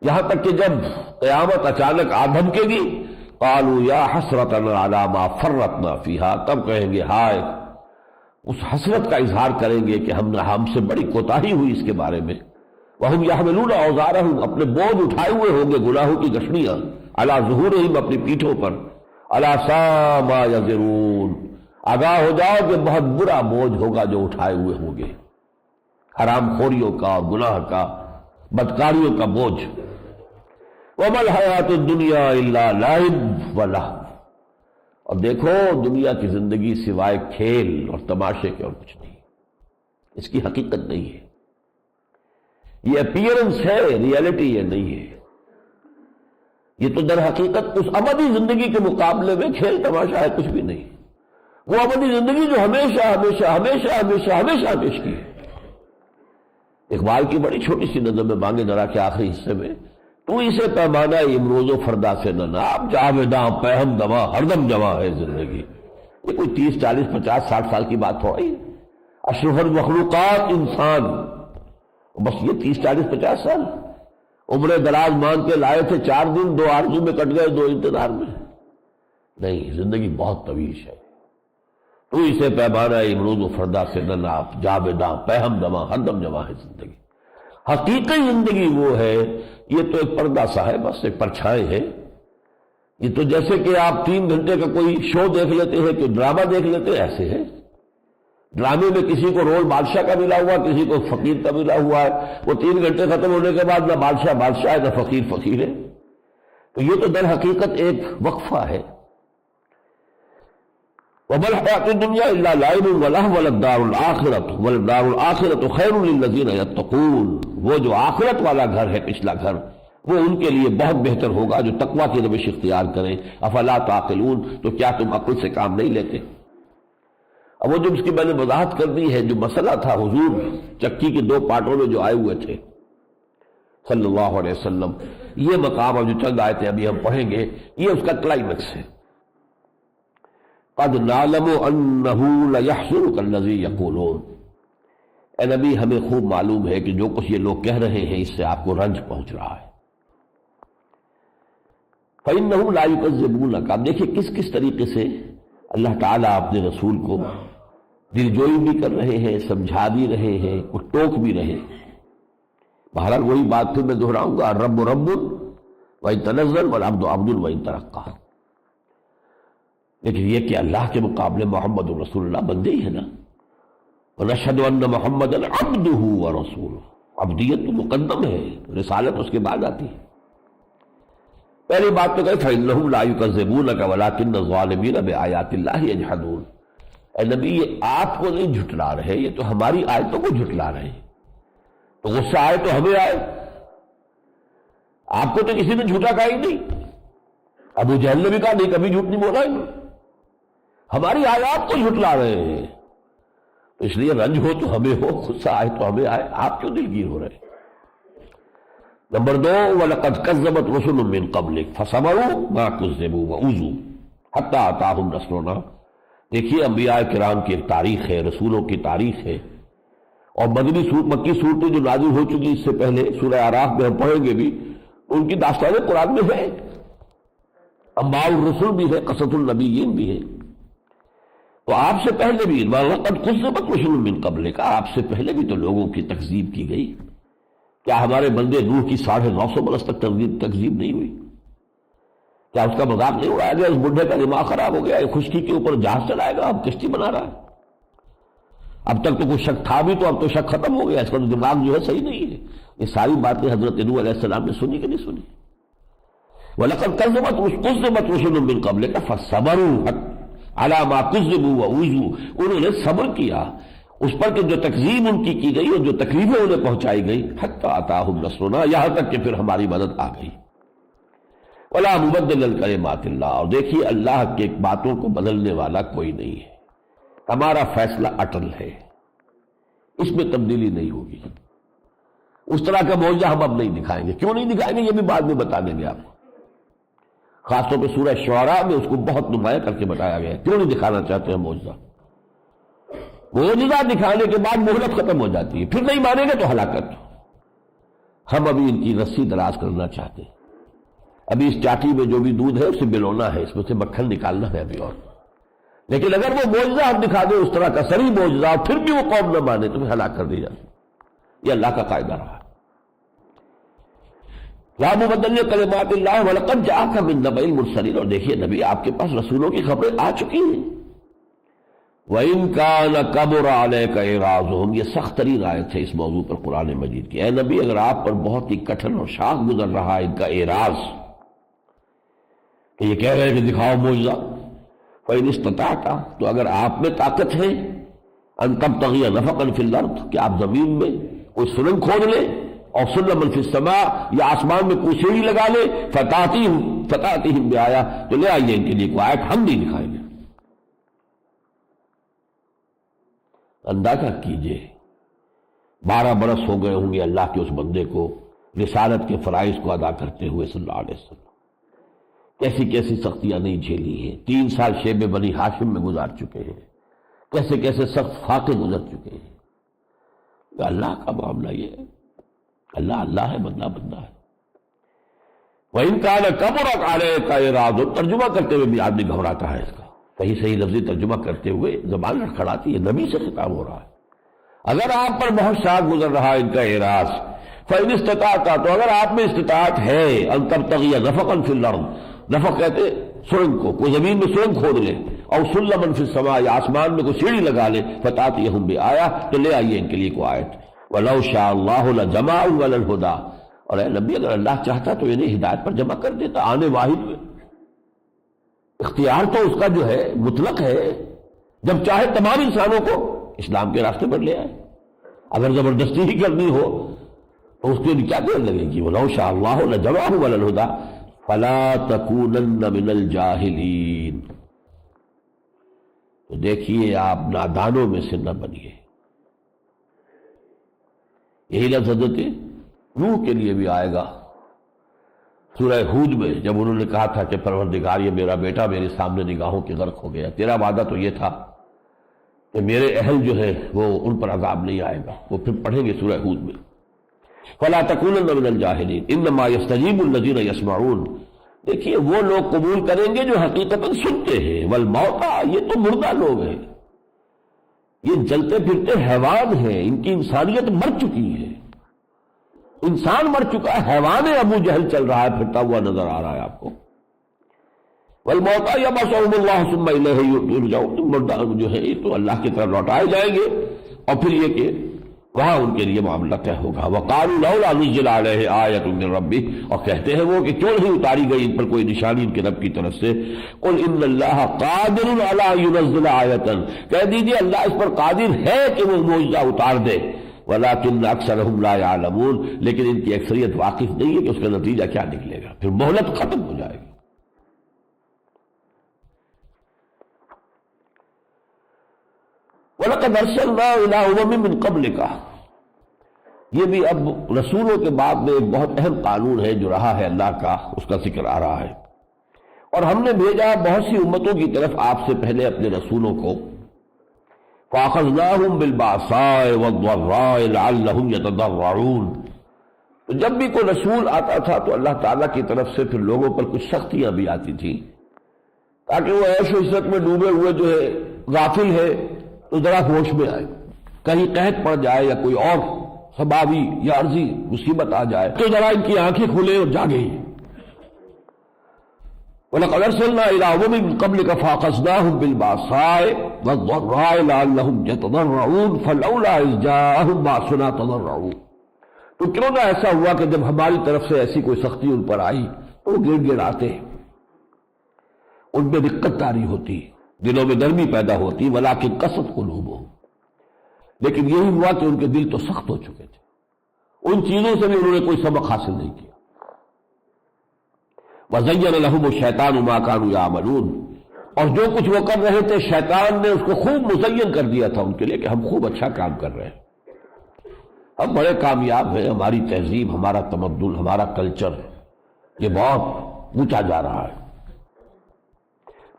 یہاں تک کہ جب قیامت اچانک آ دھمکے گی، قالوا یا حسرتنا علی ما فرطنا فیہا، تب کہیں گے ہائے، اس حسرت کا اظہار کریں گے کہ ہم سے بڑی کوتاہی ہوئی اس کے بارے میں. وہم یحملون اوزارہم، اپنے بوجھ اٹھائے ہوئے ہوں گے، گناہوں کی گٹھڑیاں، علی ظہورہم، اپنی پیٹھوں پر، الا ساء ما یزرون، آگاہ ہو جاؤ کہ بہت برا بوجھ ہوگا جو اٹھائے ہوئے ہوں گے، حرام خوریوں کا اور گناہ کا، بدکاریوں کا بوجھ. وما الحیات الدنیا الا لعب ولہو، اور دیکھو دنیا کی زندگی سوائے کھیل اور تماشے کے اور کچھ نہیں، اس کی حقیقت نہیں ہے. یہ اپیئرنس ہے، ریئلٹی یہ نہیں ہے. یہ تو در حقیقت اس ابدی زندگی کے مقابلے میں کھیل تماشا ہے، کچھ بھی نہیں. وہ ابدی زندگی جو ہمیشہ ہمیشہ ہمیشہ ہمیشہ ہمیشہ پیش کی ہے. اقبال کی بڑی چھوٹی سی نظم میں بانگ درا کے آخری حصے میں، تو اسے پیمانہ امروز و فردا سے نہ ناپ، جاویداں پہم دما ہر دم جمع ہے زندگی. یہ کوئی 30 40 50 60 سال کی بات تھوڑی ہے. اشرف المخلوقات انسان، بس یہ 30 40 50 سال عمر دراز مان کے لائے تھے، 4 دن 2 آرزو میں کٹ گئے، 2 انتظار میں. نہیں، زندگی بہت طویل ہے. تو اسے پیمانہ امروز و فردا سے نہ ناپ، جاویداں پہم دما ہر دم جمع ہے زندگی. حقیقی زندگی وہ ہے، یہ تو ایک پردہ سا ہے، بس ایک پرچھائیں ہے. یہ تو جیسے کہ آپ 3 گھنٹے کا کوئی شو دیکھ لیتے ہیں، کہ ڈرامہ دیکھ لیتے ہیں، ایسے ہے. ڈرامے میں کسی کو رول بادشاہ کا ملا ہوا، کسی کو فقیر کا ملا ہوا ہے. وہ 3 گھنٹے ختم ہونے کے بعد نہ بادشاہ بادشاہ ہے، نہ فقیر فقیر ہے. تو یہ تو در حقیقت ایک وقفہ ہے. وَمَا الْحَيَاةُ الدُّنْيَا إِلَّا لَعِبٌ وَلَهْوٌ وَلَلدَّارُ الْآخِرَةُ وَلَلدَّارُ الْآخِرَةُ خَيْرٌ لِلَّذِينَ يَتَّقُونَ، وہ جو آخرت والا گھر ہے، پچھلا گھر، وہ ان کے لیے بہت بہتر ہوگا جو تقویٰ کی روش اختیار کریں. افلا تعقلون، تو کیا تم عقل سے کام نہیں لیتے؟ اب وہ جو اس کی میں نے وضاحت کر دی ہے، جو مسئلہ تھا حضور چکی کے 2 پارٹوں میں جو آئے ہوئے تھے صلی اللہ علیہ وسلم، یہ مقام اب جو چند آیتیں ابھی ہم پڑھیں گے، یہ اس کا کلائمیکس ہے. قد نعلم انہ لیحزنک الذی یقولون، اے نبی ہمیں خوب معلوم ہے کہ جو کچھ یہ لوگ کہہ رہے ہیں اس سے آپ کو رنج پہنچ رہا ہے. فإنہم لا یکذبونک، اب دیکھیں کس طریقے سے اللہ تعالیٰ اپنے رسول کو دلجوئی بھی کر رہے ہیں، سمجھا بھی رہے ہیں، کچھ ٹوک بھی رہے ہیں. بہرحال وہی بات پھر میں دہراؤں گا، الرب رب وإن تنزل والعبد عبد وإن ترقى. لیکن یہ کہ اللہ کے مقابلے محمد رسول اللہ بندے ہی ہے نا. وَنَشْهَدُ أَنَّ مُحَمَّدًا عَبْدُهُ وَرَسُولُهُ، عبدیت تو مقدم ہے، رسالت اس کے بعد آتی ہے. پہلی بات تو کہے فَإِنَّهُمْ لَا يُكَذِّبُونَكَ وَلَٰكِنَّ الظَّالِمِينَ بِآيَاتِ اللَّهِ يَجْحَدُونَ. اے نبی یہ آپ کو نہیں جھٹلا رہے، یہ تو ہماری آیتوں کو جھٹلا رہے ہیں. تو غصہ آئے تو ہمیں آئے، آپ کو تو کسی نے جھوٹا کہا ہی نہیں. ابو جہل نے بھی کہا نہیں، کبھی جھوٹ نہیں بولا ہے، ہماری آیات کو جھٹلا رہے ہیں. تو اس لیے رنج ہو تو ہمیں ہو، غصہ آئے تو ہمیں آئے، آپ کیوں دلگیر ہو رہے ہیں؟ نمبر 2، وَلَقَدْ كَذَّبَتْ رُسُلٌ مِّن قَبْلِكَ فَصَبَرُوا مَا كُذِّبُوا وَأُوذُوا حَتَّىٰ أَتَاهُمْ نَصْرُنَا. دیکھیے انبیاء کرام کی ایک تاریخ ہے، رسولوں کی تاریخ ہے. اور مکی صورتیں جو نازل ہو چکی اس سے پہلے، سورہ اعراف میں ہم پڑھیں گے بھی، ان کی داستانیں قرآن میں ہے. انباء الرسل بھی ہے، قصص النبیین بھی ہے. تو آپ سے پہلے بھی وَلَقَدْ كُذِّبَتْ رُسُلٌ مِّن قَبْلِكَ، آپ سے پہلے بھی تو لوگوں کی تکذیب کی گئی. کیا ہمارے بندے نوح کی 950 برس تک تکذیب نہیں ہوئی؟ کیا اس کا مذاق نہیں اڑایا گیا؟ اس بڈھے کا دماغ خراب ہو گیا، خشکی کے اوپر جہاز چلائے گا، اب کشتی بنا رہا ہے. اب تک تو کچھ شک تھا بھی، تو اب تو شک ختم ہو گیا، اس کا تو دماغ جو ہے صحیح نہیں ہے. یہ ساری باتیں حضرت نوح علیہ السلام نے سنی کہ نہیں سنی؟ وَلَقَدْ كَذَّبَتْ رُسُلٌ مِّن قَبْلِكَ فَصَبَرُوا عَلَىٰ مَا كُذِّبُوا وَأُوذُوا، انہوں نے صبر کیا اس پر کہ جو تکذیب ان کی گئی اور جو تکلیفیں انہیں پہنچائی گئی، حتیٰ أَتَاهُمْ نَصْرُنَا، یہاں تک کہ پھر ہماری مدد آ گئی۔ وَلَا مُبَدِّلَ لِكَلِمَاتِ اللَّهِ، اور دیکھیے اللہ کے باتوں کو بدلنے والا کوئی نہیں ہے، ہمارا فیصلہ اٹل ہے، اس میں تبدیلی نہیں ہوگی۔ اس طرح کا معجزہ ہم اب نہیں دکھائیں گے، کیوں نہیں دکھائیں گے یہ بھی بعد میں بتا دیں گے آپ کو، خاص طور پہ سورہ شعراء میں اس کو بہت نمایاں کر کے بتایا گیا ہے، کیوں نہیں دکھانا چاہتے ہیں معجزہ؟ معجزہ دکھانے کے بعد مہلت ختم ہو جاتی ہے، پھر نہیں مانیں گے تو ہلاکت۔ ہم ابھی ان کی رسی دراز کرنا چاہتے ہیں، ابھی اس چاٹی میں جو بھی دودھ ہے اسے بلونا ہے، اس میں سے مکھن نکالنا ہے ابھی اور، لیکن اگر وہ معجزہ ہم دکھا دیں اس طرح کا صریح معجزہ اور پھر بھی وہ قوم نہ مانے تو پھر ہلاک کر دی جاتی، یہ اللہ کا قاعدہ رہا۔ لا مبدل لکلمات اللہ وَلَقَدْ جَاءَكَ مِن نَبَإِ الْمُرْسَلِينَ، اور دیکھیے نبی آپ کے پاس رسولوں کی خبریں آ چکی ہیں۔ وَإِن كَانَ كَبُرَ عَلَيْكَ إِعْرَاضُهُمْ، یہ سخت ترین آیت ہے اس موضوع پر قرآن مجید کی۔ اے نبی اگر آپ پر بہت ہی کٹھن اور شاق گزر رہا ہے ان کا اعراض، کہ یہ کہہ رہے ہیں کہ دکھاؤ معجزہ، فَإِنِ اسْتَطَعْتَ، تو اگر آپ میں طاقت ہے، أَن تَبْتَغِيَ نَفَقًا فِي الْأَرْضِ، کہ آپ زمین میں کوئی سرنگ کھود لیں، اور سلما فی السماء، یا آسمان میں کوئی سیڑھی لگا لے، فتاتہم بآیہ، تو لے آئیے ان کے لیے کوئی آیت، ہم نہیں دکھائیں گے۔ اندازہ کیجئے 12 برس ہو گئے ہوں گے اللہ کے اس بندے کو رسالت کے فرائض کو ادا کرتے ہوئے صلی اللہ علیہ وسلم، کیسی کیسی سختیاں نہیں جھیلی ہیں، 3 سال شیب بنی ہاشم میں گزار چکے ہیں، کیسے کیسے سخت فاقے گزر چکے ہیں۔ اللہ کا معاملہ یہ ہے، اللہ اللہ ہے، بندہ بندہ ہے۔ وَإِن كَانَ كَبُرَ عَلَيْكَ إِعْرَاضُهُمْ، ترجمہ کرتے ہوئے بھی آدمی گھبراتا ہے، اس کا صحیح لفظی ترجمہ کرتے ہوئے زبان لڑکھڑاتی ہے، نبی سے خطاب ہو رہا ہے۔ اگر آپ پر بہت شاق گزر رہا ہے ان کا اعراض، فَإِنِ اسْتَطَعْتَ، تو اگر آپ میں استطاعت ہے، أَن تَبْتَغِيَ نَفَقًا فِي الْأَرْضِ، نفق کہتے سرنگ کو، کوئی زمین میں سرنگ کھود لے، اور سلما فی السماء، یا آسمان میں کوئی سیڑھی لگا لے، فتاتہم بآیہ، تو لے آئیے ان کے لیے کوئی آیت۔ وَلَوْ شَاءَ اللَّهُ لَجَمَعَهُمْ عَلَى الْهُدَىٰ، اور اے نبی اگر اللہ چاہتا تو انہیں ہدایت پر جمع کر دیتا، آنے واحد میں۔ اختیار تو اس کا جو ہے مطلق ہے، جب چاہے تمام انسانوں کو اسلام کے راستے پر لے آئے، اگر زبردستی ہی کرنی ہو تو اس کے لیے کیا دیر لگے گی؟ وَلَوْ شَاءَ اللَّهُ لَجَمَعَهُمْ عَلَى الْهُدَىٰ فَلَا تَكُونَنَّ مِنَ الْجَاهِلِينَ، تو دیکھیے آپ نادانوں میں سے نہ بنیے۔ یہی لفظ حضرت نوح کے لیے بھی آئے گا سورہ ہود میں، جب انہوں نے کہا تھا کہ پروردگار یہ میرا بیٹا میرے سامنے نگاہوں کے غرق ہو گیا، تیرا وعدہ تو یہ تھا کہ میرے اہل جو ہے وہ ان پر عذاب نہیں آئے گا، وہ پھر پڑھیں گے سورہ ہود میں۔ فَلَا تَكُونَنَّ مِنَ الْجَاهِلِينَ إِنَّمَا يَسْتَجِيبُ الَّذِينَ يَسْمَعُونَ، دیکھیے وہ لوگ قبول کریں گے جو حقیقتاً سنتے ہیں، وَالْمَوْتَىٰ، یہ تو مردہ لوگ ہیں، یہ جلتے پھرتے حیوان ہیں، ان کی انسانیت مر چکی ہے، انسان مر چکا ہے، حیوان ابو جہل چل رہا ہے، پھرتا ہوا نظر آ رہا ہے آپ کو۔ وَالْمَوْتَىٰ يَبْعَثُهُمُ اللَّهُ ثُمَّ إِلَيْهِ يُرْجَعُونَ، مردہ جو ہے یہ تو اللہ کی طرف لوٹائے جائیں گے، اور پھر یہ کہ وہاں ان کے لیے معاملہ طے ہوگا۔ وَقَالُوا لَوْلَا نُزِّلَ عَلَيْهِ آیَةٌ مِّن رَّبِّهِ، اور کہتے ہیں وہ کہ کیوں نہیں اتاری گئی ان پر کوئی نشانی ان کے رب کی طرف سے۔ قُلْ إِنَّ اللَّهَ قَادِرٌ عَلَىٰ أَن يُنَزِّلَ آیَةً، کہہ دیجیے اللہ اس پر قادر ہے کہ وہ معجزہ اتار دے، وَلَٰكِنَّ أَكْثَرَهُمْ لَا يَعْلَمُونَ، لیکن ان کی اکثریت واقف نہیں ہے کہ اس کا نتیجہ کیا نکلے گا، پھر مہلت ختم ہو جائے گی۔ وَلَقَدْ أَرْسَلْنَا إِلَىٰ أُمَمٍ مِّن قَبْلِكَ، یہ بھی اب رسولوں کے بعد میں ایک بہت اہم قانون ہے جو رہا ہے اللہ کا، اس کا ذکر آ رہا ہے۔ اور ہم نے بھیجا بہت سی امتوں کی طرف آپ سے پہلے اپنے رسولوں کو، فَأَخَذْنَاهُمْ بِالْبَأْسَاءِ وَالضَّرَّاءِ لَعَلَّهُمْ يَتَضَرَّعُونَ، تو جب بھی کوئی رسول آتا تھا تو اللہ تعالیٰ کی طرف سے پھر لوگوں پر کچھ سختیاں بھی آتی تھیں، تاکہ وہ عیش و عشرت میں ڈوبے ہوئے جو ہے غافل ہے تو ذرا ہوش میں آئے، کہیں قحط پڑ جائے یا کوئی اور سبابی یا عرضی مصیبت آ جائے تو ذرا ان کی آنکھیں کھلے اور جاگیں۔ وَلَقَدْ أَرْسَلْنَا إِلَىٰ أُمَمٍ مِّن قَبْلِكَ فَأَخَذْنَاهُمْ بِالْبَأْسَاءِ وَالضَّرَّاءِ لَعَلَّهُمْ يَتَضَرَّعُونَ فَلَوْلَا إِذْ جَاءَهُم بَأْسُنَا تَضَرَّعُوا، تو کیوں نہ ایسا ہوا کہ جب ہماری طرف سے ایسی کوئی سختی ان پر آئی تو وہ گڑ گڑ آتے، ان پہ دقت طاری ہوتی، دلوں میں نرمی پیدا ہوتی، ولیکن قست قلوبہم، لیکن یہی ہوا کہ ان کے دل تو سخت ہو چکے تھے، ان چیزوں سے بھی انہوں نے کوئی سبق حاصل نہیں کیا۔ وَزَيَّنَ لَهُمُ الشَّيْطَانُ مَا كَانُوا يَعْمَلُونَ، اور جو کچھ وہ کر رہے تھے شیطان نے اس کو خوب مزین کر دیا تھا ان کے لیے کہ ہم خوب اچھا کام کر رہے ہیں، ہم بڑے کامیاب ہیں، ہماری تہذیب، ہمارا تمدن، ہمارا کلچر یہ بہت اونچا جا رہا ہے۔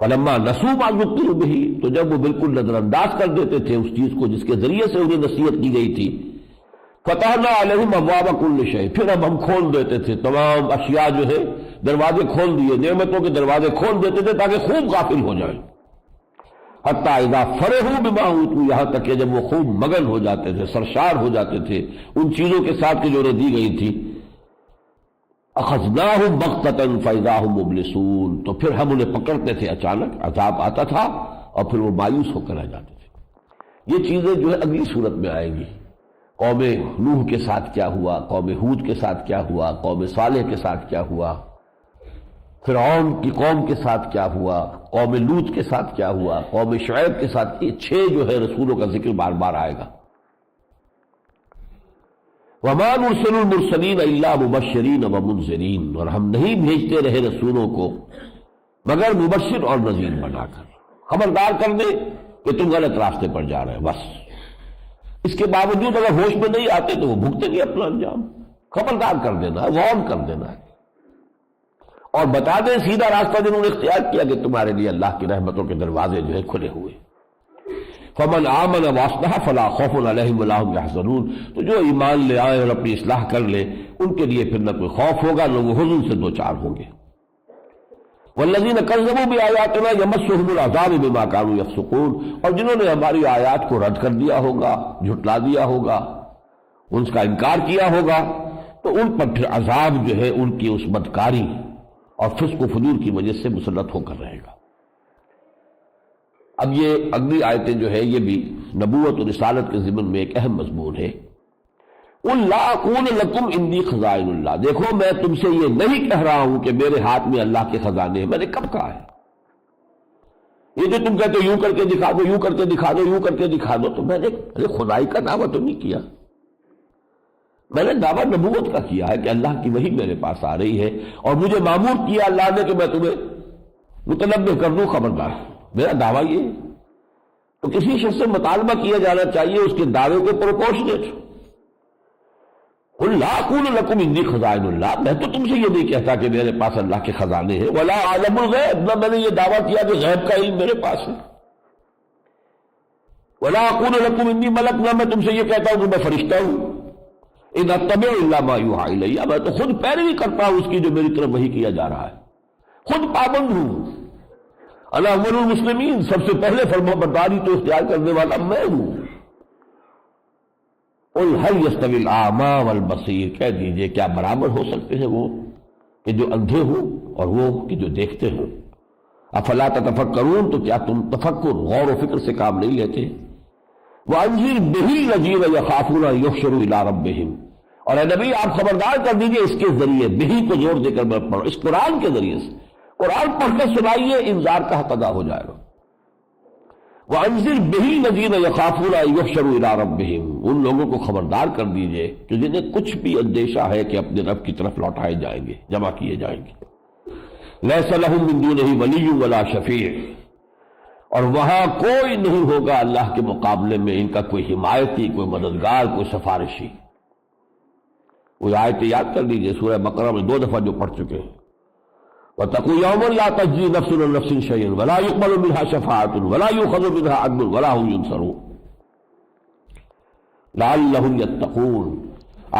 فَلَمَّا نَسُوا مَا ذُكِّرُوا بِهِ، تو جب وہ بالکل نظر انداز کر دیتے تھے اس چیز کو جس کے ذریعے سے انہیں نصیحت کی گئی تھی، فَتَحْنَا عَلَيْهِمْ أَبْوَابَ كُلِّ شَيْءٍ، پھر اب ہم کھول دیتے تھے تمام اشیاء جو ہے، دروازے کھول دیے، نعمتوں کے دروازے کھول دیتے تھے تاکہ خوب غافل ہو جائیں۔ حتیٰ اذا فرحوا بما اوتوا، یہاں تک کہ جب وہ خوب مگن ہو جاتے تھے، سرشار ہو جاتے تھے ان چیزوں کے ساتھ کہ جو انہیں دی گئی تھی، اخذناہم بغتۃ فاذا ھم مبلسون، تو پھر ہم انہیں پکڑتے تھے، اچانک عذاب آتا تھا اور پھر وہ مایوس ہو کر رہ جاتے تھے۔ یہ چیزیں جو ہے اگلی صورت میں آئیں گی، قوم نوح کے ساتھ کیا ہوا، قوم ہود کے ساتھ کیا ہوا، قوم صالح کے ساتھ کیا ہوا، فرعون کی قوم کے ساتھ کیا ہوا، قوم لوط کے ساتھ کیا ہوا، قوم شعیب کے ساتھ، یہ 6 جو ہے رسولوں کا ذکر بار بار آئے گا۔ وَمَا نُرْسِلُ الْمُرْسَلِينَ إِلَّا مُبَشِّرِينَ وَمُنذِرِينَ، اور ہم نہیں بھیجتے رہے رسولوں کو مگر مبشر اور نذیر بنا کر، خبردار کر دیں کہ تم غلط راستے پر جا رہے ہیں، بس۔ اس کے باوجود اگر ہوش میں نہیں آتے تو وہ بھگتیں گے اپنا انجام، خبردار کر دینا ہے، وارن کر دینا ہے، اور بتا دیں سیدھا راستہ جنہوں نے اختیار کیا کہ تمہارے لیے اللہ کی رحمتوں کے دروازے جو ہے کھلے ہوئے۔ فمن آمن واصلح فلا خوف علیہم ولا هم يحزنون، تو جو ایمان لے آئے اور اپنی اصلاح کر لے ان کے لیے پھر نہ کوئی خوف ہوگا نہ وہ حزن سے دوچار ہوں گے۔ والذین کذبوا بآیاتنا یمسهم العذاب بما كانوا یفسقون، اور جنہوں نے ہماری آیات کو رد کر دیا ہوگا، جھٹلا دیا ہوگا، ان کا انکار کیا ہوگا، تو ان پر پھر عذاب جو ہے ان کی اس بدکاری اور فسق و فجور کی وجہ سے مسلط ہو کر رہے گا۔ اب یہ اگلی آیتیں جو ہے یہ بھی نبوت و رسالت کے ضمن میں ایک اہم مضمون ہے۔ قُل لَا أَقُولُ لَكُمْ عِندِي خَزَائِنُ اللَّهِ، دیکھو میں تم سے یہ نہیں کہہ رہا ہوں کہ میرے ہاتھ میں اللہ کے خزانے ہیں، میں نے کب کہا ہے؟ یہ جو تم کہتے ہو یوں کر کے دکھا دو، یوں کر کے دکھا دو، یوں کر کے دکھا دو، تو میں نے خدائی کا دعویٰ تو نہیں کیا، میں نے دعویٰ نبوت کا کیا ہے کہ اللہ کی وحی میرے پاس آ رہی ہے اور مجھے مامور کیا اللہ نے کہ میں تمہیں متنبہ کر دوں، خبردار، میرا دعویٰ یہ ہے۔ تو کسی شخص سے مطالبہ کیا جانا چاہیے اس کے دعوے کے پروپورشنیٹ۔ قُل لَا أَقُولُ لَكُمْ عِندِي خَزَائِنُ اللَّهِ، میں تو تم سے یہ نہیں کہتا کہ میرے پاس اللہ کے خزانے ہیں، وَلَا أَعْلَمُ الْغَيْبَ، نہ میں نے یہ دعویٰ کیا کہ غیب کا علم میرے پاس ہے، وَلَا أَقُولُ لَكُمْ عِندِي مَلَكٌ، نہ میں تم سے یہ کہتا ہوں کہ میں فرشتہ ہوں، إِنْ أَتَّبِعُ إِلَّا مَا يُوحَىٰ إِلَيَّ، میں تو خود پیروی کرتا ہوں اس کی جو میری طرف وحی کیا جا رہا ہے، خود پابند ہوں، انا اول المسلمین، سب سے پہلے فرمانبرداری تو اختیار کرنے والا میں ہوں۔ قل هل يستوي الاعمى والبصير، کہہ دیجئے کیا برابر ہو سکتے ہیں وہ کہ جو اندھے ہوں اور وہ کہ جو دیکھتے ہوں؟ افلا تتفکرون، تو کیا تم تفکر غور و فکر سے کام نہیں لیتے؟ وانذر به الذين يخافون ان يحشروا الى ربهم، اور اے نبی آپ خبردار کر دیجئے اس کے ذریعے، بہی کو زور دے کر پڑھو، اس قرآن کے ذریعے سے، قرآن پڑھ کر سنائیے، انذار کا حق ادا ہو جائے گا۔ وَأَنذِرْ بِهِ الَّذِينَ يَخَافُونَ أَن يُحْشَرُوا إِلَىٰ رَبِّهِمْ، ان لوگوں کو خبردار کر دیجئے کہ جنہیں کچھ بھی اندیشہ ہے کہ اپنے رب کی طرف لوٹائے جائیں گے، جمع کیے جائیں گے۔ لَيْسَ لَهُم مِّن دُونِهِ وَلِيٌّ وَلَا شَفِيعٌ، اور وہاں کوئی نہیں ہوگا اللہ کے مقابلے میں ان کا کوئی حمایتی، کوئی مددگار، کوئی سفارشی۔ وہ آیت یاد کر لیجئے، سورہ بقرہ میں 2 دفعہ جو پڑھ چکے ہیں، وَاتَّقُوا يَوْمًا لَا تَجْزِي نَفْسٌ عَن نَفْسٍ شَيْئًا وَلَا يُقْبَلُ مِنْهَا شَفَاعَةٌ وَلَا يُؤْخَذُ مِنْهَا عَدْلٌ وَلَا هُمْ يُنصَرُونَ لَعَلَّهُمْ يَتَّقُونَ،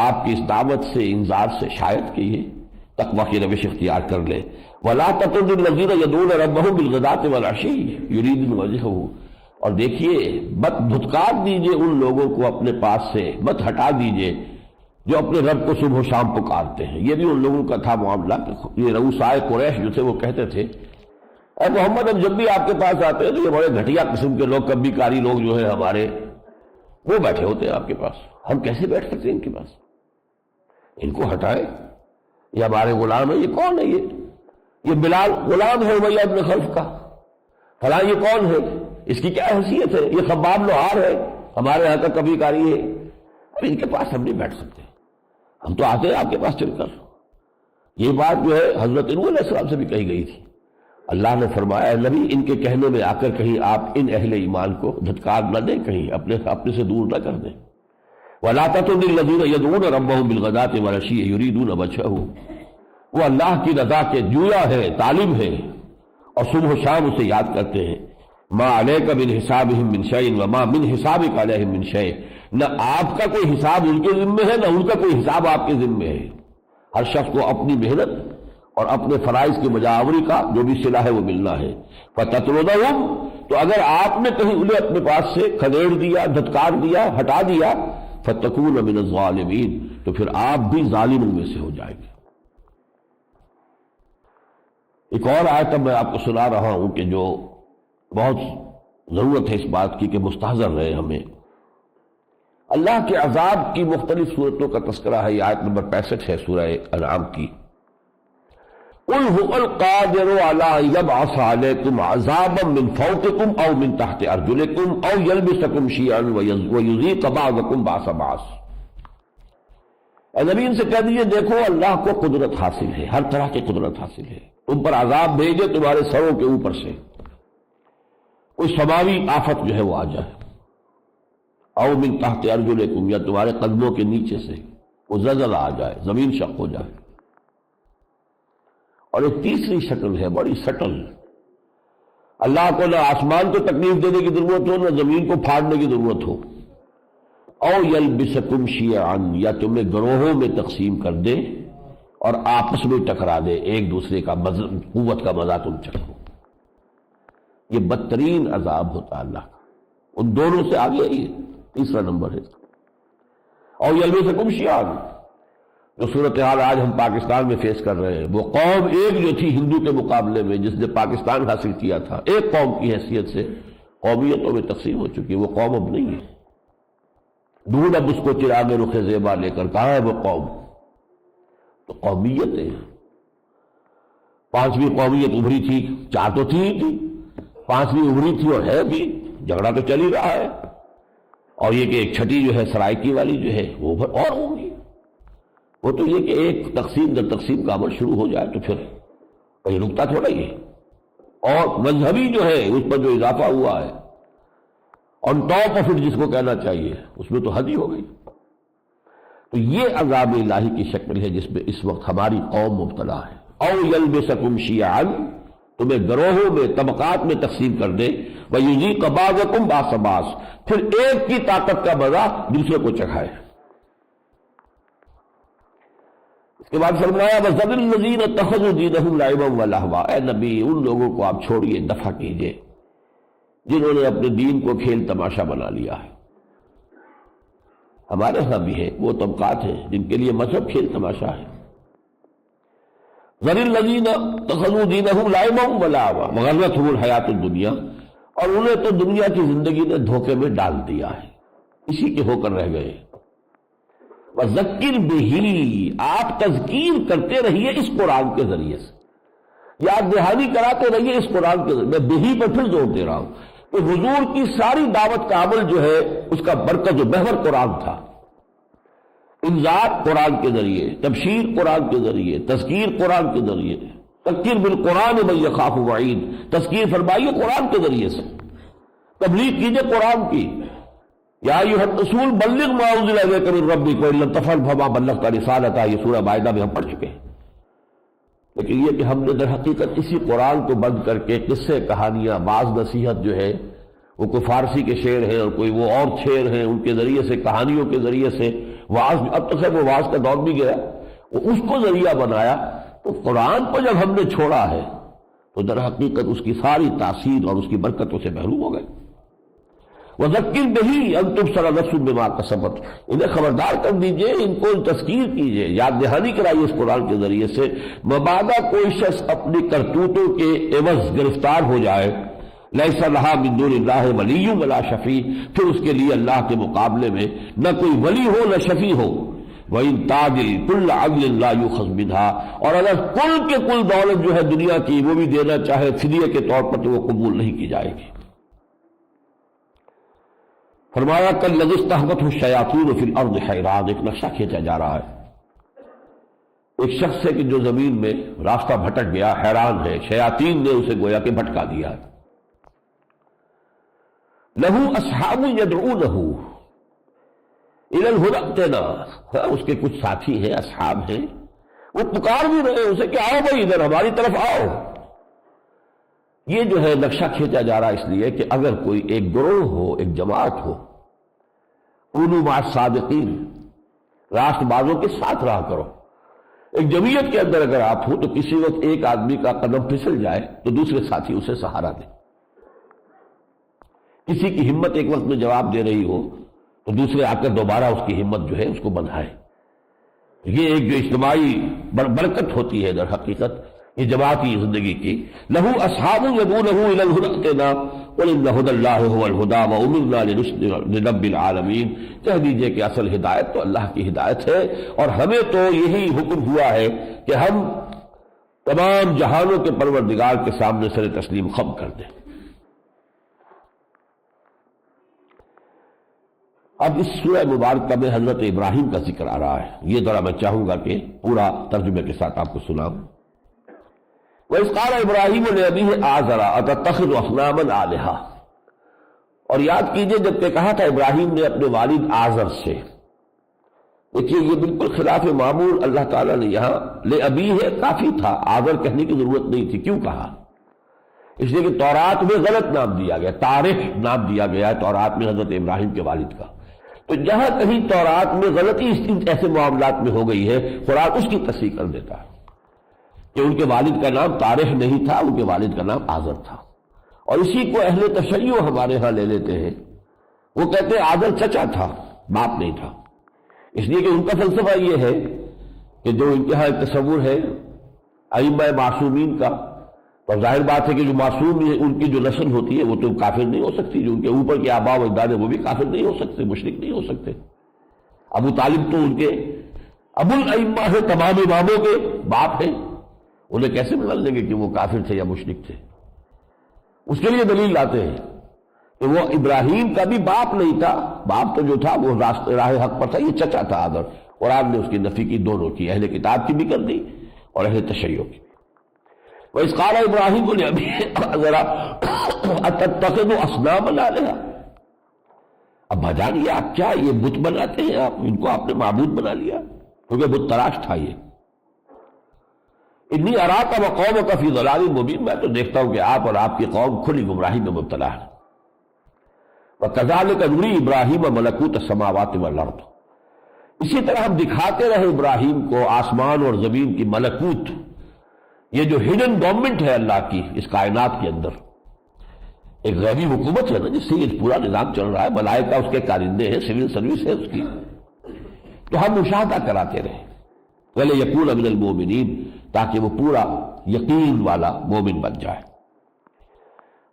آپ کی اس دعوت سے، انذار سے شاید کہ یہ تقوی کی روش اختیار کر لے۔ وَلَا تَطْرُدِ الَّذِينَ يَدْعُونَ رَبَّهُمْ بِالْغَدَاةِ وَالْعَشِيِّ يُرِيدُونَ وَجْهَهُ، اور دیکھیے مت دھتکار دیجئے ان لوگوں کو اپنے پاس سے، مت ہٹا دیجئے جو اپنے رب کو صبح و شام پکارتے ہیں۔ یہ بھی ان لوگوں کا تھا معاملہ کہ یہ رؤسائے قریش جو تھے وہ کہتے تھے اے محمد ہم جب بھی آپ کے پاس آتے ہیں تو یہ بڑے گھٹیا قسم کے لوگ، کبھی کاری لوگ جو ہے ہمارے، وہ بیٹھے ہوتے ہیں آپ کے پاس، ہم کیسے بیٹھ سکتے ہیں ان کے پاس؟ ان کو ہٹائے، یہ ہمارے غلام ہے. یہ کون ہے؟ یہ بلال غلام ہے امیہ ابن خلف کا. فلاں یہ کون ہے؟ اس کی کیا حیثیت ہے؟ یہ خباب لوہار ہے, ہمارے یہاں کا کبھی کاری ہے. اب ان کے پاس ہم نہیں بیٹھ سکتے, ہم تو آتے ہیں آپ کے پاس چل کر. یہ بات جو ہے حضرت نوح علیہ السلام سے بھی کہی گئی تھی. اللہ نے فرمایا اے نبی ان کے کہنے میں آ کر کہیں آپ ان اہل ایمان کو دھتکار نہ دیں, کہیں اپنے سے دور نہ کر دیں. وَلَا تَطْرُدِ الَّذِينَ يَدْعُونَ رَبَّهُم بِالْغَدَاةِ وَالْعَشِيِّ يُرِيدُونَ وَجْهَهُ, وہ اللہ کی رضا کے جویا ہے, طالب ہے, اور صبح و شام اسے یاد کرتے ہیں. مَا عَلَيْكَ مِنْ حِسَابِهِم مِّن شَيْءٍ وَمَا مِنْ حِسَابِكَ عَلَيْهِم مِّن شَيْءٍ, نہ آپ کا کوئی حساب ان کے ذمے ہے, نہ ان کا کوئی حساب آپ کے ذمے ہے. ہر شخص کو اپنی محنت اور اپنے فرائض کی مجاوری کا جو بھی صلہ ہے وہ ملنا ہے. فَتَطْرُدَهُمْ, تو اگر آپ نے کہیں انہیں اپنے پاس سے کھدیڑ دیا, دھتکار دیا, ہٹا دیا, فَتَكُونَ مِنَ الظَّالِمِينَ, تو پھر آپ بھی ظالموں میں سے ہو جائیں گے. ایک اور آیت میں آپ کو سنا رہا ہوں کہ جو بہت ضرورت ہے اس بات کی کہ مستحضر رہے ہمیں. اللہ کے عذاب کی مختلف صورتوں کا تذکرہ ہے. یہ آیت نمبر 65 ہے سورہ انعام کی. قُلْ هُوَ الْقَادِرُ عَلَىٰ أَن يَبْعَثَ عَلَيْكُمْ عَذَابًا مِّن فَوْقِكُمْ أَوْ مِن تَحْتِ أَرْجُلِكُمْ أَوْ يَلْبِسَكُمْ شِيَعًا وَيُذِيقَ بَعْضَكُمْ بَأْسَ بَعْضٍ. اے نبی ان سے کہہ دیجیے دیکھو اللہ کو قدرت حاصل ہے, ہر طرح کی قدرت حاصل ہے. تم پر عذاب بھیجے تمہارے سروں کے اوپر سے, کوئی سماوی آفت جو ہے وہ آ جائے, او من تحت ارجلکم, یا تمہارے قدموں کے نیچے سے وہ زلزلہ آ جائے, زمین شق ہو جائے. اور ایک تیسری شکل ہے بڑی سٹل, اللہ کو نہ آسمان کو تکلیف دینے کی ضرورت ہو, نہ زمین کو پھاڑنے کی ضرورت ہو. او یلبسکم شیعا, یا تمہیں گروہوں میں تقسیم کر دے اور آپس میں ٹکرا دے, ایک دوسرے کا قوت کا مزہ تم چکھو. یہ بدترین عذاب ہوتا ہے اللہ کا. ان دونوں سے آگے ہی تیسرا نمبر ہے. اور یلبسکم شیعا, جو صورتحال آج ہم پاکستان میں فیس کر رہے ہیں, وہ قوم ایک جو تھی ہندو کے مقابلے میں جس نے پاکستان حاصل کیا تھا, ایک قوم کی حیثیت سے قومیتوں میں تقسیم ہو چکی ہے. وہ قوم اب نہیں ہے. ڈھونڈ اب اس کو چراغ رخ زیبا لے کر, کہاں ہے وہ قوم؟ تو قومیتیں, پانچویں قومیت ابھری تھی, چار تو تھی ہی تھی, پانچویں ابھری تھی اور ہے بھی, جھگڑا تو چل ہی رہا ہے. اور یہ کہ ایک چھٹی جو ہے سرائکی والی جو ہے وہ اور ہوگی. وہ تو یہ کہ ایک تقسیم در تقسیم کا عمل شروع ہو جائے تو پھر کہیں رکتا تھوڑا ہی ہے. اور مذہبی جو ہے اس پر جو اضافہ ہوا ہے آن ٹاپ آف اٹ جس کو کہنا چاہیے, اس میں تو حد ہی ہو گئی. تو یہ عذاب الہی کی شکل ہے جس میں اس وقت ہماری قوم مبتلا ہے. او یلبسکم شیعا, تمہیں گروہوں میں طبقات میں تقسیم کر دے, وَيُذِيقَ بَعْضَكُمْ بَأْسَ بَعْضٍ, پھر ایک کی طاقت کا مزہ دوسرے کو چکھائے. اس کے بعد فرمایا وَذَرِ الَّذِينَ اتَّخَذُوا دِينَهُمْ لَعِبًا وَلَهْوًا, اے نبی ان لوگوں کو آپ چھوڑیے, دفع کیجئے جنہوں نے اپنے دین کو کھیل تماشا بنا لیا ہے. ہمارے ہاں بھی ہے وہ طبقات ہیں جن کے لیے مذہب کھیل تماشا ہے. ذَرِ الَّذِينَ اتَّخَذُوا دِينَهُمْ لَعِبًا وَلَهْوًا وَغَرَّتْهُمُ الْحَيَاةُ الدُّنْيَا, اور انہیں تو دنیا کی زندگی نے دھوکے میں ڈال دیا ہے, اسی کے ہو کر رہ گئے. وَذَكِّرْ بِهِ, آپ تذکیر کرتے رہیے اس قرآن کے ذریعے سے, یاد دہانی کراتے رہیے اس قرآن کے ذریعے. میں بہی پر پھر زور دے رہا ہوں کہ حضور کی ساری دعوت کا عمل جو ہے اس کا مرکز و محور قرآن تھا. انذار قرآن کے ذریعے, تبشیر قرآن کے ذریعے, تذکیر قرآن کے ذریعے, تذکیر بالقرآن من یخاف وعید, تذکیر فرمائیے قرآن کے ذریعے سے, تبلیغ کیجئے قرآن کی. یا ایھا الرسول بلغ ما انزل الیک من ربک وان لم تفعل فما بلغت رسالتہ, یہ سورہ مائدہ میں ہم پڑھ چکے ہیں. لیکن یہ کہ ہم نے در حقیقت اسی قرآن کو بند کر کے قصے کہانیاں, بعض نصیحت جو ہے وہ کوئی فارسی کے شعر ہیں اور کوئی وہ اور شعر ہیں, ان کے ذریعے سے, کہانیوں کے ذریعے سے واعظ, اب تک وہ واعظ کا دور بھی گیا, وہ اس کو ذریعہ بنایا. تو قرآن کو جب ہم نے چھوڑا ہے تو در حقیقت اس کی ساری تاثیر اور اس کی برکتوں سے محروم ہو گئے. وَذَكِّرْ بِهِ أَن تُبْصَرَ نَفْسٌ بِمَا كَسَبَتْ, انہیں خبردار کر دیجئے, ان کو تذکیر کیجئے, یاد دہانی کرائیے اس قرآن کے ذریعے سے, مبادا کوئی شخص اپنی کرتوتوں کے عوض گرفتار ہو جائے. لَيْسَ لَهَا مِن دُونِ اللَّهِ وَلِيٌّ وَلَا شَفِيعٌ, پھر اس کے لیے اللہ کے مقابلے میں نہ کوئی ولی ہو نہ شفیع ہو. وَإِن تَعْدِلْ كُلَّ عَدْلٍ لَا يُؤْخَذْ مِنْهَا، اور اگر کل کے کل دولت جو ہے دنیا کی وہ بھی دینا چاہے فدیے کے طور پر تو وہ قبول نہیں کی جائے گی۔ فرمایا كَالَّذِي اسْتَحْوَتْهُ الشَّيَاطِينُ فِي الْأَرْضِ حَيْرَانٌ، ایک نقشہ کھینچا جا رہا ہے ایک شخص ہے کہ جو زمین میں راستہ بھٹک گیا، حیران ہے، شیاطین نے اسے گویا کہ بھٹکا دیا ہے۔ لَهُ أَصْحَابٌ يَدْعُونَهُ إِلَى الْهُدَى ائْتِنَا، اس کے کچھ ساتھی ہیں، اصحاب ہیں، وہ پکار بھی رہے ہیں اسے کہ آؤ بھائی ادھر ہماری طرف آؤ۔ یہ جو ہے نقشہ کھینچا جا رہا اس لیے کہ اگر کوئی ایک گروہ ہو، ایک جماعت ہو، کونوا مع الصادقین، راست بازوں کے ساتھ رہا کرو۔ ایک جمعیت کے اندر اگر آپ ہو تو کسی وقت ایک آدمی کا قدم پھسل جائے تو دوسرے ساتھی اسے سہارا دیں۔ کسی کی ہمت ایک وقت میں جواب دے رہی ہو تو دوسرے آ کر دوبارہ اس کی ہمت جو ہے اس کو بڑھائے۔ یہ ایک جو اجتماعی برکت ہوتی ہے در حقیقت یہ جماعتی زندگی کی۔ لہو اصحاب یدعونہ الی الہدی ائتنا قل ان ھدی اللہ ھو الھدی وامرنا لرب العالمین، کہہ دیجئے کہ اصل ہدایت تو اللہ کی ہدایت ہے اور ہمیں تو یہی حکم ہوا ہے کہ ہم تمام جہانوں کے پروردگار کے سامنے سر تسلیم خم کر دیں۔ اب اس سورہ مبارکہ میں حضرت ابراہیم کا ذکر آ رہا ہے، یہ ذرا میں چاہوں گا کہ پورا ترجمے کے ساتھ آپ کو سناؤں۔ وَإِذْ قَالَ إِبْرَاهِيمُ لِأَبِيهِ آزَرَ أَتَتَّخِذُ أَصْنَامًا آلِهَةً، اور یاد کیجئے جب کہ کہا تھا ابراہیم نے اپنے والد آزر سے، دیکھیے یہ بالکل خلاف معمول اللہ تعالیٰ نے یہاں لِأَبِيهِ کافی تھا، آزر کہنے کی ضرورت نہیں تھی۔ کیوں کہا؟ اس لیے کہ تورات میں غلط نام دیا گیا، طارح نام دیا گیا ہے تورات میں حضرت ابراہیم کے والد کا۔ تو جہاں کہیں تورات میں غلطی ایسے معاملات میں ہو گئی ہے قرآن اس کی تصحیح کر دیتا ہے کہ ان کے والد کا نام طارح نہیں تھا، ان کے والد کا نام آزر تھا۔ اور اسی کو اہل تشیع ہمارے ہاں لے لیتے ہیں، وہ کہتے ہیں آزر چچا تھا، باپ نہیں تھا، اس لیے کہ ان کا فلسفہ یہ ہے کہ جو ان کے ہاں تصور ہے ائمہ معصومین کا، اور ظاہر بات ہے کہ جو معصوم ہے ان کی جو نسل ہوتی ہے وہ تو کافر نہیں ہو سکتی، جو ان کے اوپر کے آباء و اجداد ہیں وہ بھی کافر نہیں ہو سکتے، مشرک نہیں ہو سکتے۔ ابو طالب تو ان کے ابو الائمہ ہے، تمام اماموں کے باپ ہیں، انہیں کیسے مان لیں گے کہ وہ کافر تھے یا مشرک تھے؟ اس کے لیے دلیل لاتے ہیں کہ وہ ابراہیم کا بھی باپ نہیں تھا، باپ تو جو تھا وہ راہ حق پر تھا، یہ چچا تھا آدر۔ قرآن نے اس کی نفی کی دونوں کی، اہل کتاب کی بھی کر دی اور اہل تشیع کی۔ وَإِذْ قَالَ إِبْرَاهِيمُ لِأَبِيهِ آزَرَ أَتَتَّخِذُ أَصْنَامًا آلِهَةً، اب بھجان یہ آپ کیا یہ بت بناتے ہیں، آپ ان کو آپ نے معبود بنا لیا، کیونکہ بت تراش تھا یہ۔ انی اراک وقومک فی ضلال مبین، میں تو دیکھتا ہوں کہ آپ اور آپ کی قوم کھلی گمراہی میں مبتلا ہے۔ وَكَذَلِكَ نُرِي إِبْرَاهِيمَ مَلَكُوتَ السَّمَاوَاتِ وَالْأَرْضِ، اسی طرح ہم دکھاتے رہے ابراہیم کو آسمان اور زمین کی ملکوت، یہ جو ہڈن گورنمنٹ ہے اللہ کی اس کائنات کے اندر، ایک غیبی حکومت ہے نا جس سے یہ پورا نظام چل رہا ہے، ملائکہ اس کے کارندے ہیں، سول سروس ہے اس کی، تو ہم مشاہدہ کراتے رہے وَلِيَكُونَ مِنَ الْمُؤْمِنِينَ، تاکہ وہ پورا یقین والا مومن بن جائے۔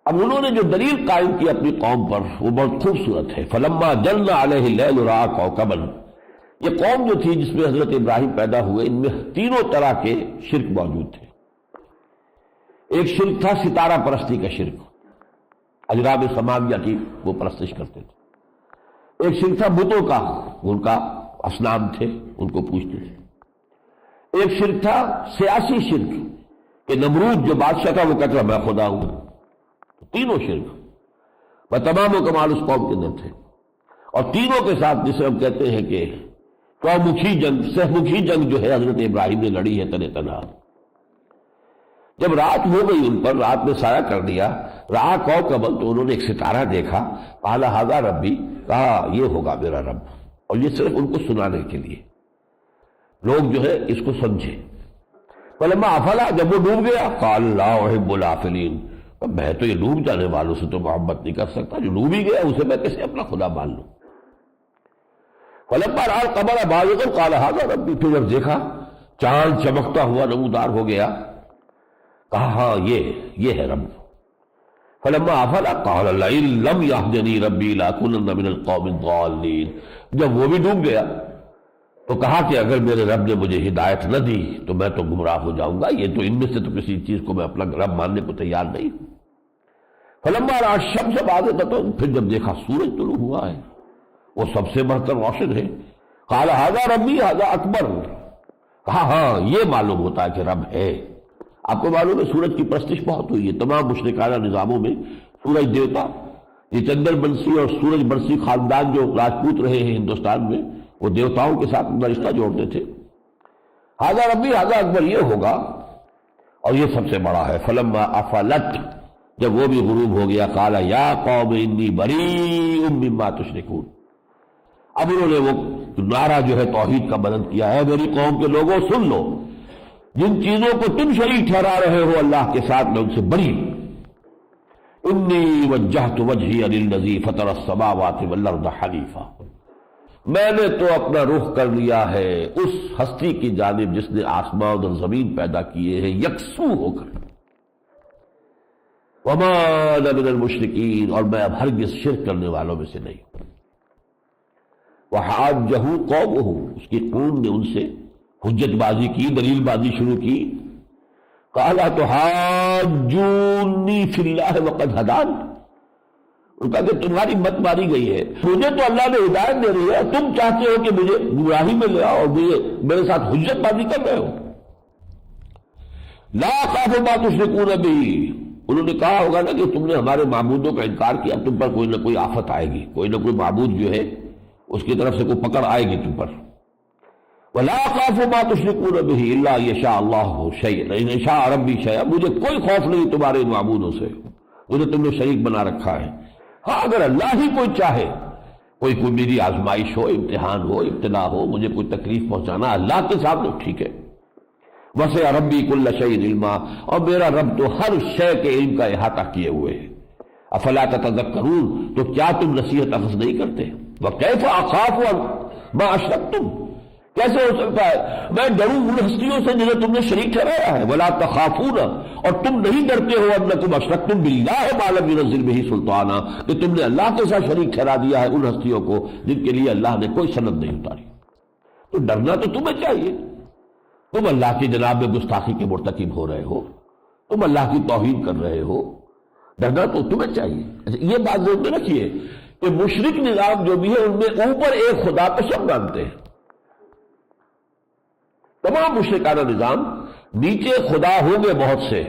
اب انہوں نے جو دلیل قائم کی اپنی قوم پر وہ بہت خوبصورت ہے۔ فَلَمَّا جَلَّ عَلَيْهِ اللَّيْلُ رَأَىٰ كَوْكَبًا، یہ قوم جو تھی جس میں حضرت ابراہیم پیدا ہوئے، ان میں تینوں طرح کے شرک موجود تھے۔ ایک شرک تھا ستارہ پرستی کا شرک، اجرام سماویہ کی وہ پرستش کرتے تھے۔ ایک شرک تھا بتوں کا، ان کا اصنام تھے ان کو پوجتے تھے۔ ایک شرک تھا سیاسی شرک کہ نمرود جو بادشاہ تھا وہ کہتا میں خدا ہوں۔ تینوں شرک وہ تمام و کمال اس قوم کے اندر تھے، اور تینوں کے ساتھ جسے ہم کہتے ہیں کہ قومکھی جنگ، سہمکھی جنگ جو ہے حضرت ابراہیم نے لڑی ہے تن تنہا۔ جب رات ہو گئی ان پر، رات میں سایہ کر دیا، رأى كوكبا، تو انہوں نے ایک ستارہ دیکھا، قال ھذا ربی، کہا یہ ہوگا میرا رب، اور یہ صرف ان کو سنانے کے لیے، لوگ جو ہے اس کو سمجھے۔ فلما افلا، جب وہ ڈوب گیا، قال لا احب الافلین، میں تو یہ ڈوب جانے والوں سے تو محبت نہیں کر سکتا، جو ڈوب ہی گیا اسے میں کیسے اپنا خدا مان لوں۔ فلما رأى القمر بازغا قال ھذا ربی، پھر جب دیکھا چاند چمکتا ہوا نمودار ہو گیا، کہا ہاں یہ ہے رب۔ فلما افلا قال لئن لم يهدني ربي لاكونن من القوم الضالين، جب وہ بھی ڈوب گیا تو کہا کہ اگر میرے رب نے مجھے ہدایت نہ دی تو میں تو گمراہ ہو جاؤں گا، یہ تو ان میں سے تو کسی چیز کو میں اپنا رب ماننے کو تیار نہیں ہوں۔ فلما رأى الشمس بازغۃ، پھر جب دیکھا سورج طلوع ہوا ہے، وہ سب سے بڑھ کر روشن ہے، قال ھذا ربی ھذا اکبر، کہا ہاں یہ معلوم ہوتا ہے کہ رب ہے۔ آپ کو معلوم ہے سورج کی پرستش بہت ہوئی ہے تمام مشرکانہ نظاموں میں۔ سورج دیوتا، یہ چندر بنسی اور سورج برسی خاندان جو راجپوت رہے ہیں ہندوستان میں، وہ دیوتاؤں کے ساتھ اپنا رشتہ جوڑتے تھے۔ ھذا ربی ھذا اکبر یہ ہوگا اور یہ سب سے بڑا ہے۔ فلما افلت، جب وہ بھی غروب ہو گیا، قال یا قوم انی بریء مما تشرکون، اب انہوں نے وہ نعرہ جو ہے توحید کا بلند کیا ہے، میری قوم کے لوگوں سن لو، جن چیزوں کو تم شریک ٹھہرا رہے ہو اللہ کے ساتھ میں ان سے بری۔ انی وجہت وجہی للذی فطر السماوات والارض حنیفا، میں نے تو اپنا رخ کر لیا ہے اس ہستی کی جانب جس نے آسمان اور زمین پیدا کیے ہیں یکسو ہو کر، وما انا من المشرکین، اور میں اب ہرگز شرک کرنے والوں میں سے نہیں ہوں۔ وحاجہ قومہ، اس کی قوم نے ان سے حجت بازی کی، دلیل بازی شروع کی۔ قال تحاجونی فی اللہ وقد ہدان، ان کا کہ تمہاری مت ماری گئی ہے، مجھے تو اللہ نے ہدایت دے رہی ہے، تم چاہتے ہو کہ مجھے گمراہی میں لے آؤ اور میرے ساتھ حجت بازی کر رہے ہو۔ لا اخاف ما تشرکون بہ، انہوں نے کہا ہوگا نا کہ تم نے ہمارے معبودوں کا انکار کیا، تم پر کوئی نہ کوئی آفت آئے گی، کوئی نہ کوئی معبود جو ہے اس کی طرف سے کوئی پکڑ آئے گی تم پر۔ وَلَا أَخَافُ مَا تُشْرِكُونَ بِهِ إِلَّا يَشَاءَ اللَّهُ شَيْئًا إِنْ شَاءَ رَبِّي شَيْئًا، مجھے کوئی خوف نہیں تمہارے معبودوں سے، مجھے تم نے شریک بنا رکھا ہے۔ ہاں اگر اللہ ہی کوئی چاہے، کوئی میری آزمائش ہو، امتحان ہو، ابتلا ہو، مجھے کوئی تکلیف پہنچانا اللہ کے سامنے ٹھیک ہے۔ وَسِعَ رَبِّي كُلَّ شَيْءٍ عِلْمًا، اور میرا رب تو ہر شے کے علم کا احاطہ کیے ہوئے ہے۔ افلا تتذکرون، تو کیا تم نصیحت اخذ نہیں کرتے؟ وَكَيْفَ أَخَافُ مَا أَشْرَكْتُمْ، کیسے ہو سکتا ہے میں ڈروں ان ہستیوں سے جنہیں تم نے شریک ٹھہرایا ہے۔ وَلَا تَخَافُونَ، اور تم نہیں ڈرتے ہو أَنَّكُمْ أَشْرَكْتُمْ بِاللَّهِ مَا لَمْ يُنَزِّلْ بِهِ سُلْطَانًا، کہ تم نے اللہ کے ساتھ شریک ٹھہرا دیا ہے ان ہستیوں کو جن کے لیے اللہ نے کوئی سند نہیں اتاری۔ تو ڈرنا تو تمہیں چاہیے، تم اللہ کی جناب میں گستاخی کے مرتکب ہو رہے ہو، تم اللہ کی توہین کر رہے ہو، ڈرنا تو تمہیں چاہیے۔ یہ بات ضرور رکھیے کہ مشرک نظام جو بھی ہے ان میں اوپر ایک خدا کو سب مانتے ہیں، تمام مشرکانہ نظام نیچے خدا ہوں گے بہت سے،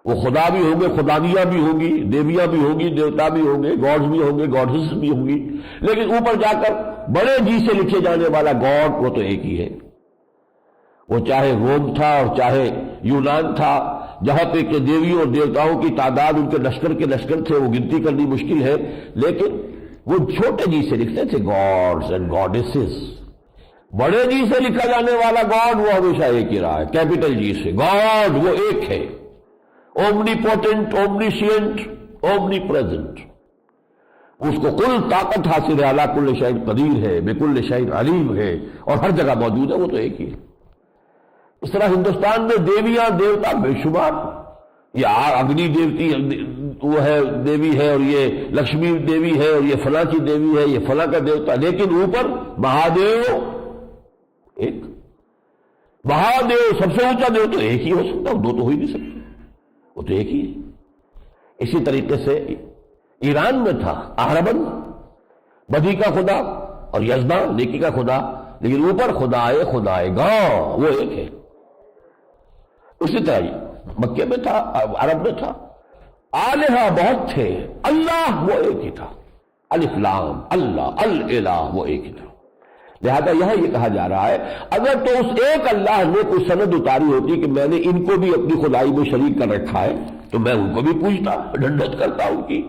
وہ خدا بھی ہوں گے، خدانیاں بھی ہوں گی، دیویاں بھی ہوں گی، دیوتا بھی ہوں گے، گاڈز بھی ہوں گے، گاڈز بھی ہوں گی، لیکن اوپر جا کر بڑے جی سے لکھے جانے والا گاڈ وہ تو ایک ہی ہے۔ وہ چاہے روم تھا اور چاہے یونان تھا، جہاں پہ کہ دیویوں اور دیوتاؤں کی تعداد ان کے لشکر تھے، وہ گنتی کرنی مشکل ہے، لیکن وہ چھوٹے جی سے لکھتے تھے گاڈز اینڈ گاڈیسز۔ بڑے جی سے لکھا جانے والا گاڈ وہ ہمیشہ ایک ہی رہا ہے، کیپٹل جی سے گاڈ وہ ایک ہے، اومنی پوٹنٹ، اومنیشینٹ، اومنی پریزنٹ، اس کو کل طاقت حاصل ہے، اعلیٰ کل شیء قدیر ہے، بکل شیء علیم ہے، اور ہر جگہ موجود ہے، وہ تو ایک ہی ہے۔ اس طرح ہندوستان میں دیویاں دیوتا بے شمار، یہ اگنی دیوتی وہ ہے دیوی ہے، اور یہ لکشمی دیوی ہے، اور یہ فلاں کی دیوی ہے، یہ فلاں کا دیوتا، لیکن اوپر مہادیو ایک، مہادیو سب سے اونچا دیو تو ایک ہی ہو سکتا، دو تو ہو ہی نہیں سکتے، وہ تو ایک ہی ہے۔ اسی طریقے سے ایران میں تھا اہربن، بدی کا خدا، اور یزدا نیکی کا خدا، لیکن اوپر خدائے گاں وہ ایک ہے۔ اسی طرح مکے میں تھا، عرب میں تھا، آلہہ بہت تھے، اللہ وہ ایک ہی تھا، الف لام اللہ الہ وہ ایک ہی تھا۔ لہذا یہاں یہ کہا جا رہا ہے اگر تو اس ایک اللہ نے کوئی سند اتاری ہوتی کہ میں نے ان کو بھی اپنی خدائی میں شریک کر رکھا ہے تو میں ان کو بھی پوچھتا، ڈنڈوت کرتا ان کی،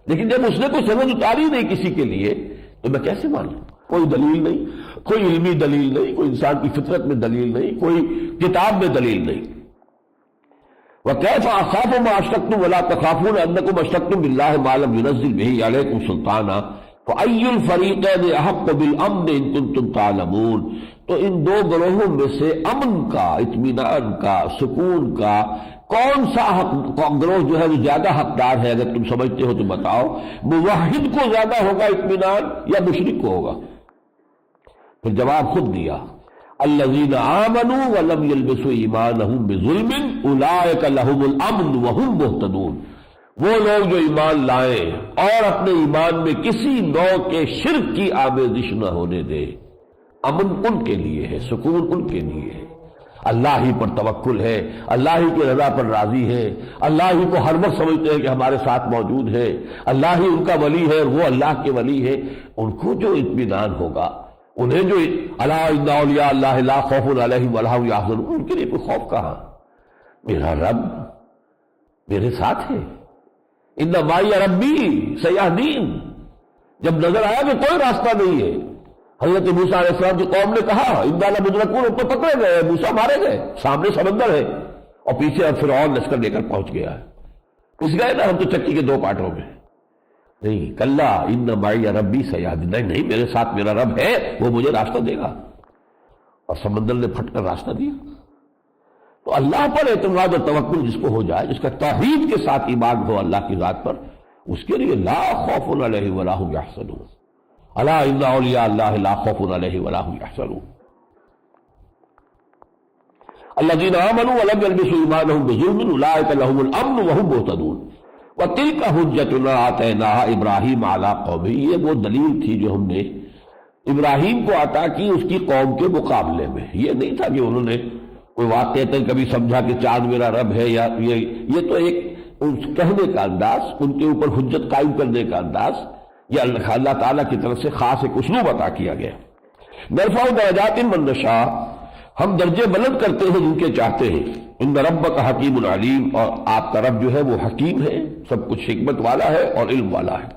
لیکن جب اس نے کوئی سند اتاری نہیں کسی کے لیے تو میں کیسے مانوں؟ کوئی دلیل نہیں، کوئی علمی دلیل نہیں، کوئی انسان کی فطرت میں دلیل نہیں، کوئی کتاب میں دلیل نہیں۔ وَكَيْفَ أَخَافُ مَا أَشْرَكْتُمْ وَلَا تَخَافُونَ أَنَّكُمْ أَشْرَكْتُمْ بِاللَّهِ مَا لَمْ يُنَزِّلْ بِهِ عَلَيْكُمْ سُلْطَانًا فَأَيُّ الْفَرِيقَيْنِ أَحَقُّ بِالْأَمْنِ إِن كُنتُمْ تَعْلَمُونَ، تو ان دو گروہوں میں سے امن کا، اطمینان کا، سکون کا کون سا گروہ جو ہے وہ زیادہ حقدار ہے؟ اگر تم سمجھتے ہو تو بتاؤ، موحد کو زیادہ ہوگا اطمینان یا مشرک کو ہوگا؟ پھر جواب خود دیا، الذین آمنوا ولم یلبسوا ایمانہم بظلم اولئک لہم الامن وہم مہتدون، وہ لوگ جو ایمان لائیں اور اپنے ایمان میں کسی نوع کے شرک کی آمیزش نہ ہونے دے، امن ان کے لیے ہے، سکون ان کے لیے ہے، اللہ ہی پر توکل ہے، اللہ ہی کی رضا پر راضی ہے، اللہ ہی کو ہر وقت سمجھتے ہیں کہ ہمارے ساتھ موجود ہے، اللہ ہی ان کا ولی ہے اور وہ اللہ کے ولی ہے، ان کو جو اطمینان ہوگا، انہیں جو الا ان اولیاء اللہ لا خوف علیہم ولا هم یحزنون، ان کے لیے کوئی خوف کہاں، میرا رب میرے ساتھ ہے، ان معی ربی سیہدین، جب نظر آیا کہ کوئی راستہ نہیں ہے، حضرت موسیٰ علیہ السلام کی قوم نے کہا انا لمدرکون، اوپر پکڑے گئے، موسیٰ مارے گئے، سامنے سمندر ہے اور پیچھے اب فرعون لشکر لے کر پہنچ گیا ہے، اس گئے نا ہم تو چکی کے دو پارٹوں میں، نہیں کلا ان معی ربی سیہدین، نہیں میرے ساتھ میرا رب ہے، وہ مجھے راستہ دے گا، اور سمندر نے پھٹ کر راستہ دیا۔ تو اللہ پر اعتماد اور توکل جس کو ہو جائے، جس کا توحید کے ساتھ ایمان ہو اللہ کی ذات پر، اس کے لیے لا خوف علیہم ولا هم یحزنون، الا ان اولیاء اللہ لا خوف علیہم ولا هم یحزنون، الذین آمنوا ولم یلبسوا ایمانہم بظلم اولئک لہم الامن وہم مہتدون، وتلک حجتنا آتیناها ابراہیم علی قومہ، یہ وہ دلیل تھی جو ہم نے ابراہیم کو عطا کی اس کی قوم کے مقابلے میں، یہ نہیں تھا کہ انہوں نے کوئی واقعتاً کبھی سمجھا کہ چاند میرا رب ہے، یا یہ تو ایک کہنے کا انداز، ان کے اوپر حجت قائم کرنے کا انداز، یہ اللہ تعالیٰ کی طرف سے خاص ایک اسلوب عطا کیا گیا۔ نرفع درجات من نشاء، ہم درجے بلند کرتے ہیں جن کے چاہتے ہیں، ان ربک حکیم علیم، اور آپ کا رب جو ہے وہ حکیم ہے، سب کچھ حکمت والا ہے اور علم والا ہے۔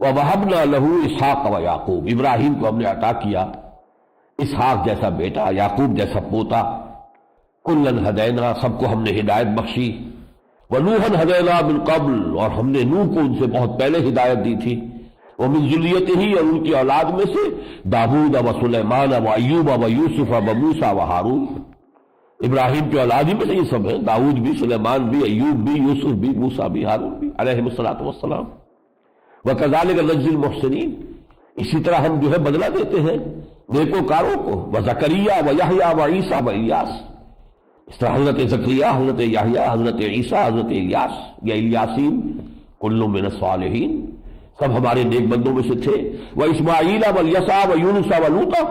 وَوَهَبْنَا لَهُ اسحاق ویعقوب، ابراہیم کو ہم نے عطا کیا اسحاق جیسا بیٹا، یعقوب جیسا پوتا، کلن ہدینا، سب کو ہم نے ہدایت بخشی، ونوحا ہدینا من قبل، اور ہم نے نوح کو ان سے بہت پہلے ہدایت دی تھی، ومن ذریتہ، اور ان کی اولاد میں سے داؤد و سلیمان و ایوب و یوسف و موسیٰ و ہارون، ابراہیم کی اولاد ہی میں سے یہ سب ہیں، داؤد بھی، سلیمان بھی، ایوب بھی، یوسف بھی، موسیٰ بھی، ہارون بھی علیہم السلام، وکذالک نجزی المحسنین، اسی طرح ہم جو ہے بدلہ دیتے ہیں نیکوکاروں کو، وزکریا و یحییٰ و عیسیٰ و الیاس، اس طرح حضرت زکریا، حضرت یحییٰ، حضرت عیسیٰ، حضرت الیاس یا الیاسین، کل من الصالحین، سب ہمارے نیک بندوں میں سے تھے، و اسماعیل و الیسع و یونس و لوطا،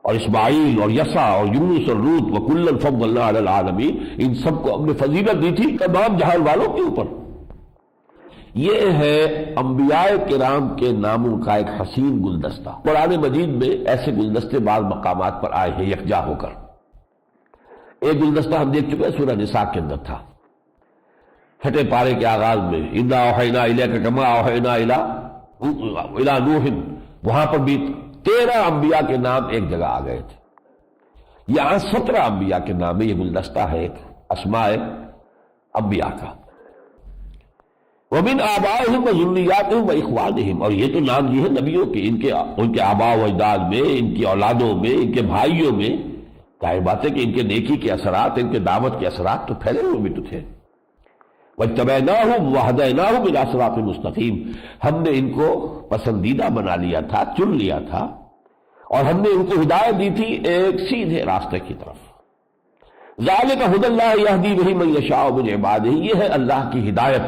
اور اسماعیل اور یسع اور یونس اور لوط، و کلا فضلنا علی العالمین، ان سب کو ہم نے فضیلت دی تھی تمام جہان والوں کے اوپر۔ یہ ہے انبیاء کرام کے ناموں کا ایک حسین گلدستہ، قرآن مجید میں ایسے گلدستے بعض مقامات پر آئے ہیں یکجا ہو کر۔ ایک گلدستہ ہم دیکھ چکے ہیں، سورہ نساء کے اندر تھا، چھٹے پارے کے آغاز میں، انا اوحینا الیک کما اوحینا الی نوح، وہاں پر بھی 13 انبیاء کے نام ایک جگہ آ گئے تھے، یہاں 17 انبیاء کے نام میں یہ گلدستہ ہے ایک اسماء انبیاء کا۔ ومن آبائہم و ذریاتہم و اخوانہم، اور یہ تو نام یہ ہے نبیوں کے، ان کے آباء و اجداد میں، ان کی اولادوں میں، ان کے بھائیوں میں، ظاہر بات ہے کہ ان کے نیکی کے اثرات، ان کے دعوت کے اثرات تو پھیلے ہوئے بھی تو تھے۔ وَاجْتَبَيْنَاهُمْ وَهَدَيْنَاهُمْ إِلَىٰ صِرَاطٍ مُسْتَقِيمٍ، ہم نے ان کو پسندیدہ بنا لیا تھا، چن لیا تھا، اور ہم نے ان کو ہدایت دی تھی ایک سیدھے راستے کی طرف۔ ذَلِكَ هُدَى اللَّهِ يَهْدِي بِهِ مَن يَشَاءُ مِنْ عِبَادِهِ، یہ ہے اللہ کی ہدایت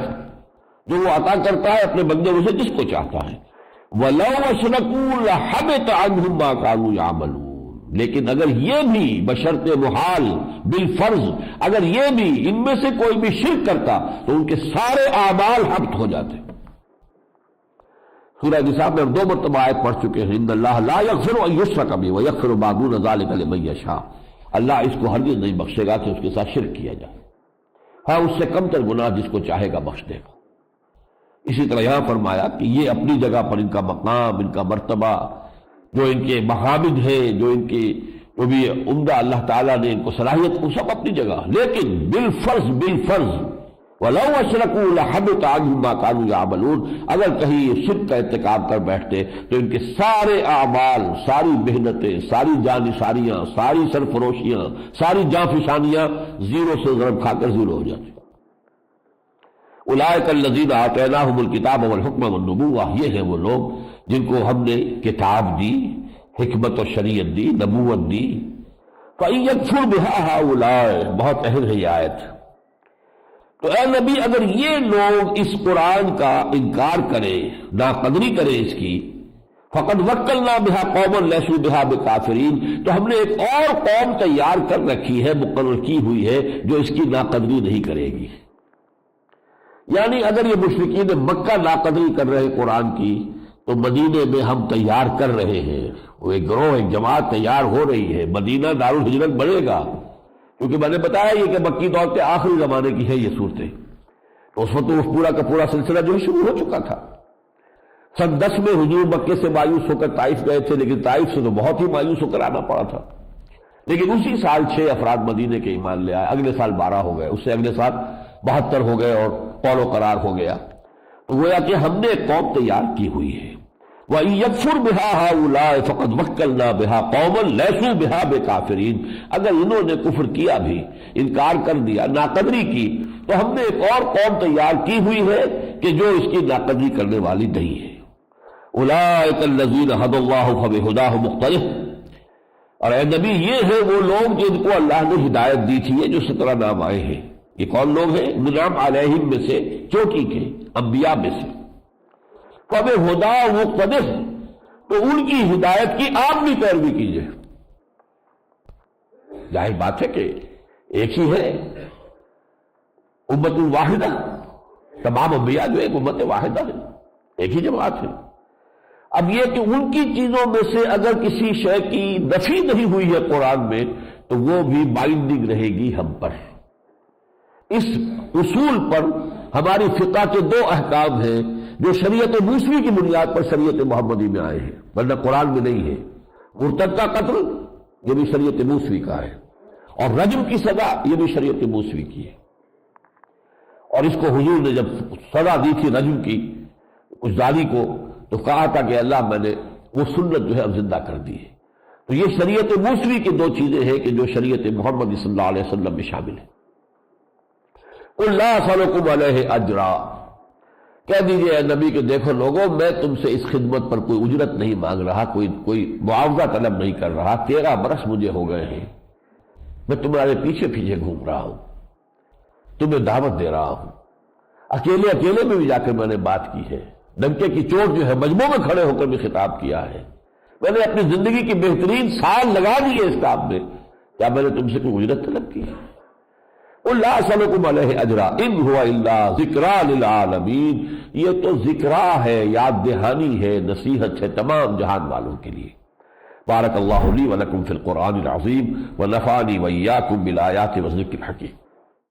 جو وہ عطا کرتا ہے اپنے بندوں سے جس کو چاہتا ہے۔ وَلَوْ أَشْرَكُوا لَحَبِطَ عَنْهُمْ مَا كَانُوا يَعْمَلُونَ، لیکن اگر یہ بھی بشرط محال بالفرض، اگر یہ بھی ان میں سے کوئی بھی شرک کرتا تو ان کے سارے اعمال حبط ہو جاتے۔ سورہ نساء میں ہم 2 مرتبہ آیت پڑھ چکے ہیں، ان اللہ لا یغفر ان یشرک بہ ویغفر ما دون ذلک لمن یشاء، اللہ اس کو ہرگز نہیں بخشے گا کہ اس کے ساتھ شرک کیا جائے، ہاں اس سے کم تر گناہ جس کو چاہے گا بخش دے گا۔ اسی طرح یہاں فرمایا کہ یہ اپنی جگہ پر ان کا مقام، ان کا مرتبہ، جو ان کے محامد ہیں، جو ان کی جو بھی عمدہ اللہ تعالیٰ نے ان کو صلاحیت، وہ سب اپنی جگہ، لیکن بالفرض وَلَوْ أَشْرَكُوا لَحَبِطَ عَنْهُمْ مَا كَانُوا يَعْمَلُونَ، اگر کہیں یہ شرک کا ارتکاب کر بیٹھتے تو ان کے سارے اعمال، ساری محنتیں، ساری جانثاریاں، ساری سرفروشیاں، ساری جانفشانیاں زیرو سے ضرب کھا کر زیرو ہو جاتی۔ اولئک الذین آتیناہم الکتاب والحکم والنبوۃ، یہ ہیں وہ لوگ جن کو ہم نے کتاب دی، حکمت و شریعت دی، نبوت دی. فَإِن يَكْفُرْ بِهَا هَؤُلَاءِ، بہت اہم ہے یہ آیت. تو اے نبی اگر یہ لوگ اس قرآن کا انکار کریں، ناقدری کریں اس کی، فَقَدْ وَكَّلْنَا بِهَا قَوْمًا لَيْسُوا بِهَا بِكَافِرِينَ، تو ہم نے ایک اور قوم تیار کر رکھی ہے، مقرر کی ہوئی ہے، جو اس کی ناقدری نہیں کرے گی. یعنی اگر یہ مشرکین مکہ ناقدری کر رہے قرآن کی، تو مدینے میں ہم تیار کر رہے ہیں، وہ ایک گروہ، ایک جماعت تیار ہو رہی ہے. مدینہ دارالہجرت بنے گا، کیونکہ میں نے بتایا یہ کہ مکی دور کے آخری زمانے کی ہے یہ صورتیں. تو اس وقت وہ پورا کا پورا سلسلہ جو ہے شروع ہو چکا تھا. سن 10 میں حضور مکے سے مایوس ہو کر طائف گئے تھے، لیکن طائف سے تو بہت ہی مایوس ہو کر آنا پڑا تھا. لیکن اسی سال 6 افراد مدینے کے ایمان لے آئے، اگلے سال 12 ہو گئے، اس سے اگلے سال 72 ہو گئے اور قول و قرار ہو گیا. تو گویا کہ ہم نے ایک قوم تیار کی ہوئی ہے. وَإِن يَكْفُرْ بِهَا هَؤُلَاءِ فَقَدْ وَكَّلْنَا بِهَا قَوْمًا لَيْسُوا بِهَا بِكَافِرِينَ، اگر انہوں نے کفر کیا بھی، انکار کر دیا، ناقدری کی، تو ہم نے ایک اور قوم تیار کی ہوئی ہے کہ جو اس کی ناقدری کرنے والی نہیں ہے. أُولَٰئِكَ الَّذِينَ هَدَى اللَّهُ فَبِهُدَاهُ مُقْتَدِهْ، اور اے نبی یہ ہے وہ لوگ جن کو اللہ نے ہدایت دی تھی، یہ جو 17 نام آئے ہیں. یہ کون لوگ ہیں؟ منعم علیہم میں سے، چوٹی کے انبیاء میں سے. فَبِهُدَاهُ مُقْتَدِهْ، تو ان کی ہدایت کی آپ بھی پیروی کیجئے. ظاہر بات ہے کہ ایک ہی ہے، امت واحدہ، تمام انبیاء جو ایک امت واحدہ ہے، ایک ہی جماعت ہے. اب یہ کہ ان کی چیزوں میں سے اگر کسی شے کی نفی نہیں ہوئی ہے قرآن میں، تو وہ بھی بائنڈنگ رہے گی ہم پر. اس اصول پر ہماری فقہ کے 2 احکام ہیں جو شریعت موسوی کی بنیاد پر شریعت محمدی میں آئے ہیں، ورنہ قرآن میں نہیں ہے. مرتد کا قتل یہ بھی شریعت موسوی کا ہے، اور رجم کی سزا یہ بھی شریعت موسوی کی ہے. اور اس کو حضور نے جب سزا دی تھی رجم کی اس زانی کو، تو کہا تھا کہ اللہ میں نے وہ سنت جو ہے اب زندہ کر دی ہے. تو یہ شریعت موسوی کی 2 چیزیں ہیں کہ جو شریعت محمدی صلی اللہ علیہ وسلم میں شامل ہیں. قُلْ لَا أَسْأَلُكُمْ عَلَيْهِ أَجْرًا، کہہ دیجئے اے نبی کہ دیکھو لوگوں، میں تم سے اس خدمت پر کوئی اجرت نہیں مانگ رہا، کوئی معاوضہ طلب نہیں کر رہا. 13 برس مجھے ہو گئے ہیں، میں تمہارے پیچھے پیچھے گھوم رہا ہوں، تمہیں دعوت دے رہا ہوں. اکیلے میں بھی جا کر میں نے بات کی ہے، ڈنکے کی چوٹ جو ہے مجمع میں کھڑے ہو کر بھی خطاب کیا ہے. میں نے اپنی زندگی کی بہترین سال لگا دیے اس کام میں، کیا میں نے تم سے کوئی اجرت طلب کی ہے؟ قُلْ لَا أَسْأَلُكُمْ عَلَيْهِ أَجْرًا إِنْ هُوَ إِلَّا ذِكْرَىٰ لِلْعَالَمِينَ، یہ تو ذکرا ہے، یاد دہانی ہے، نصیحت ہے تمام جہان والوں کے لیے. بارک اللہ لی ولکم فی القرآن العظیم ونفعنی وإیاکم بالآیات والذکر الحکیم.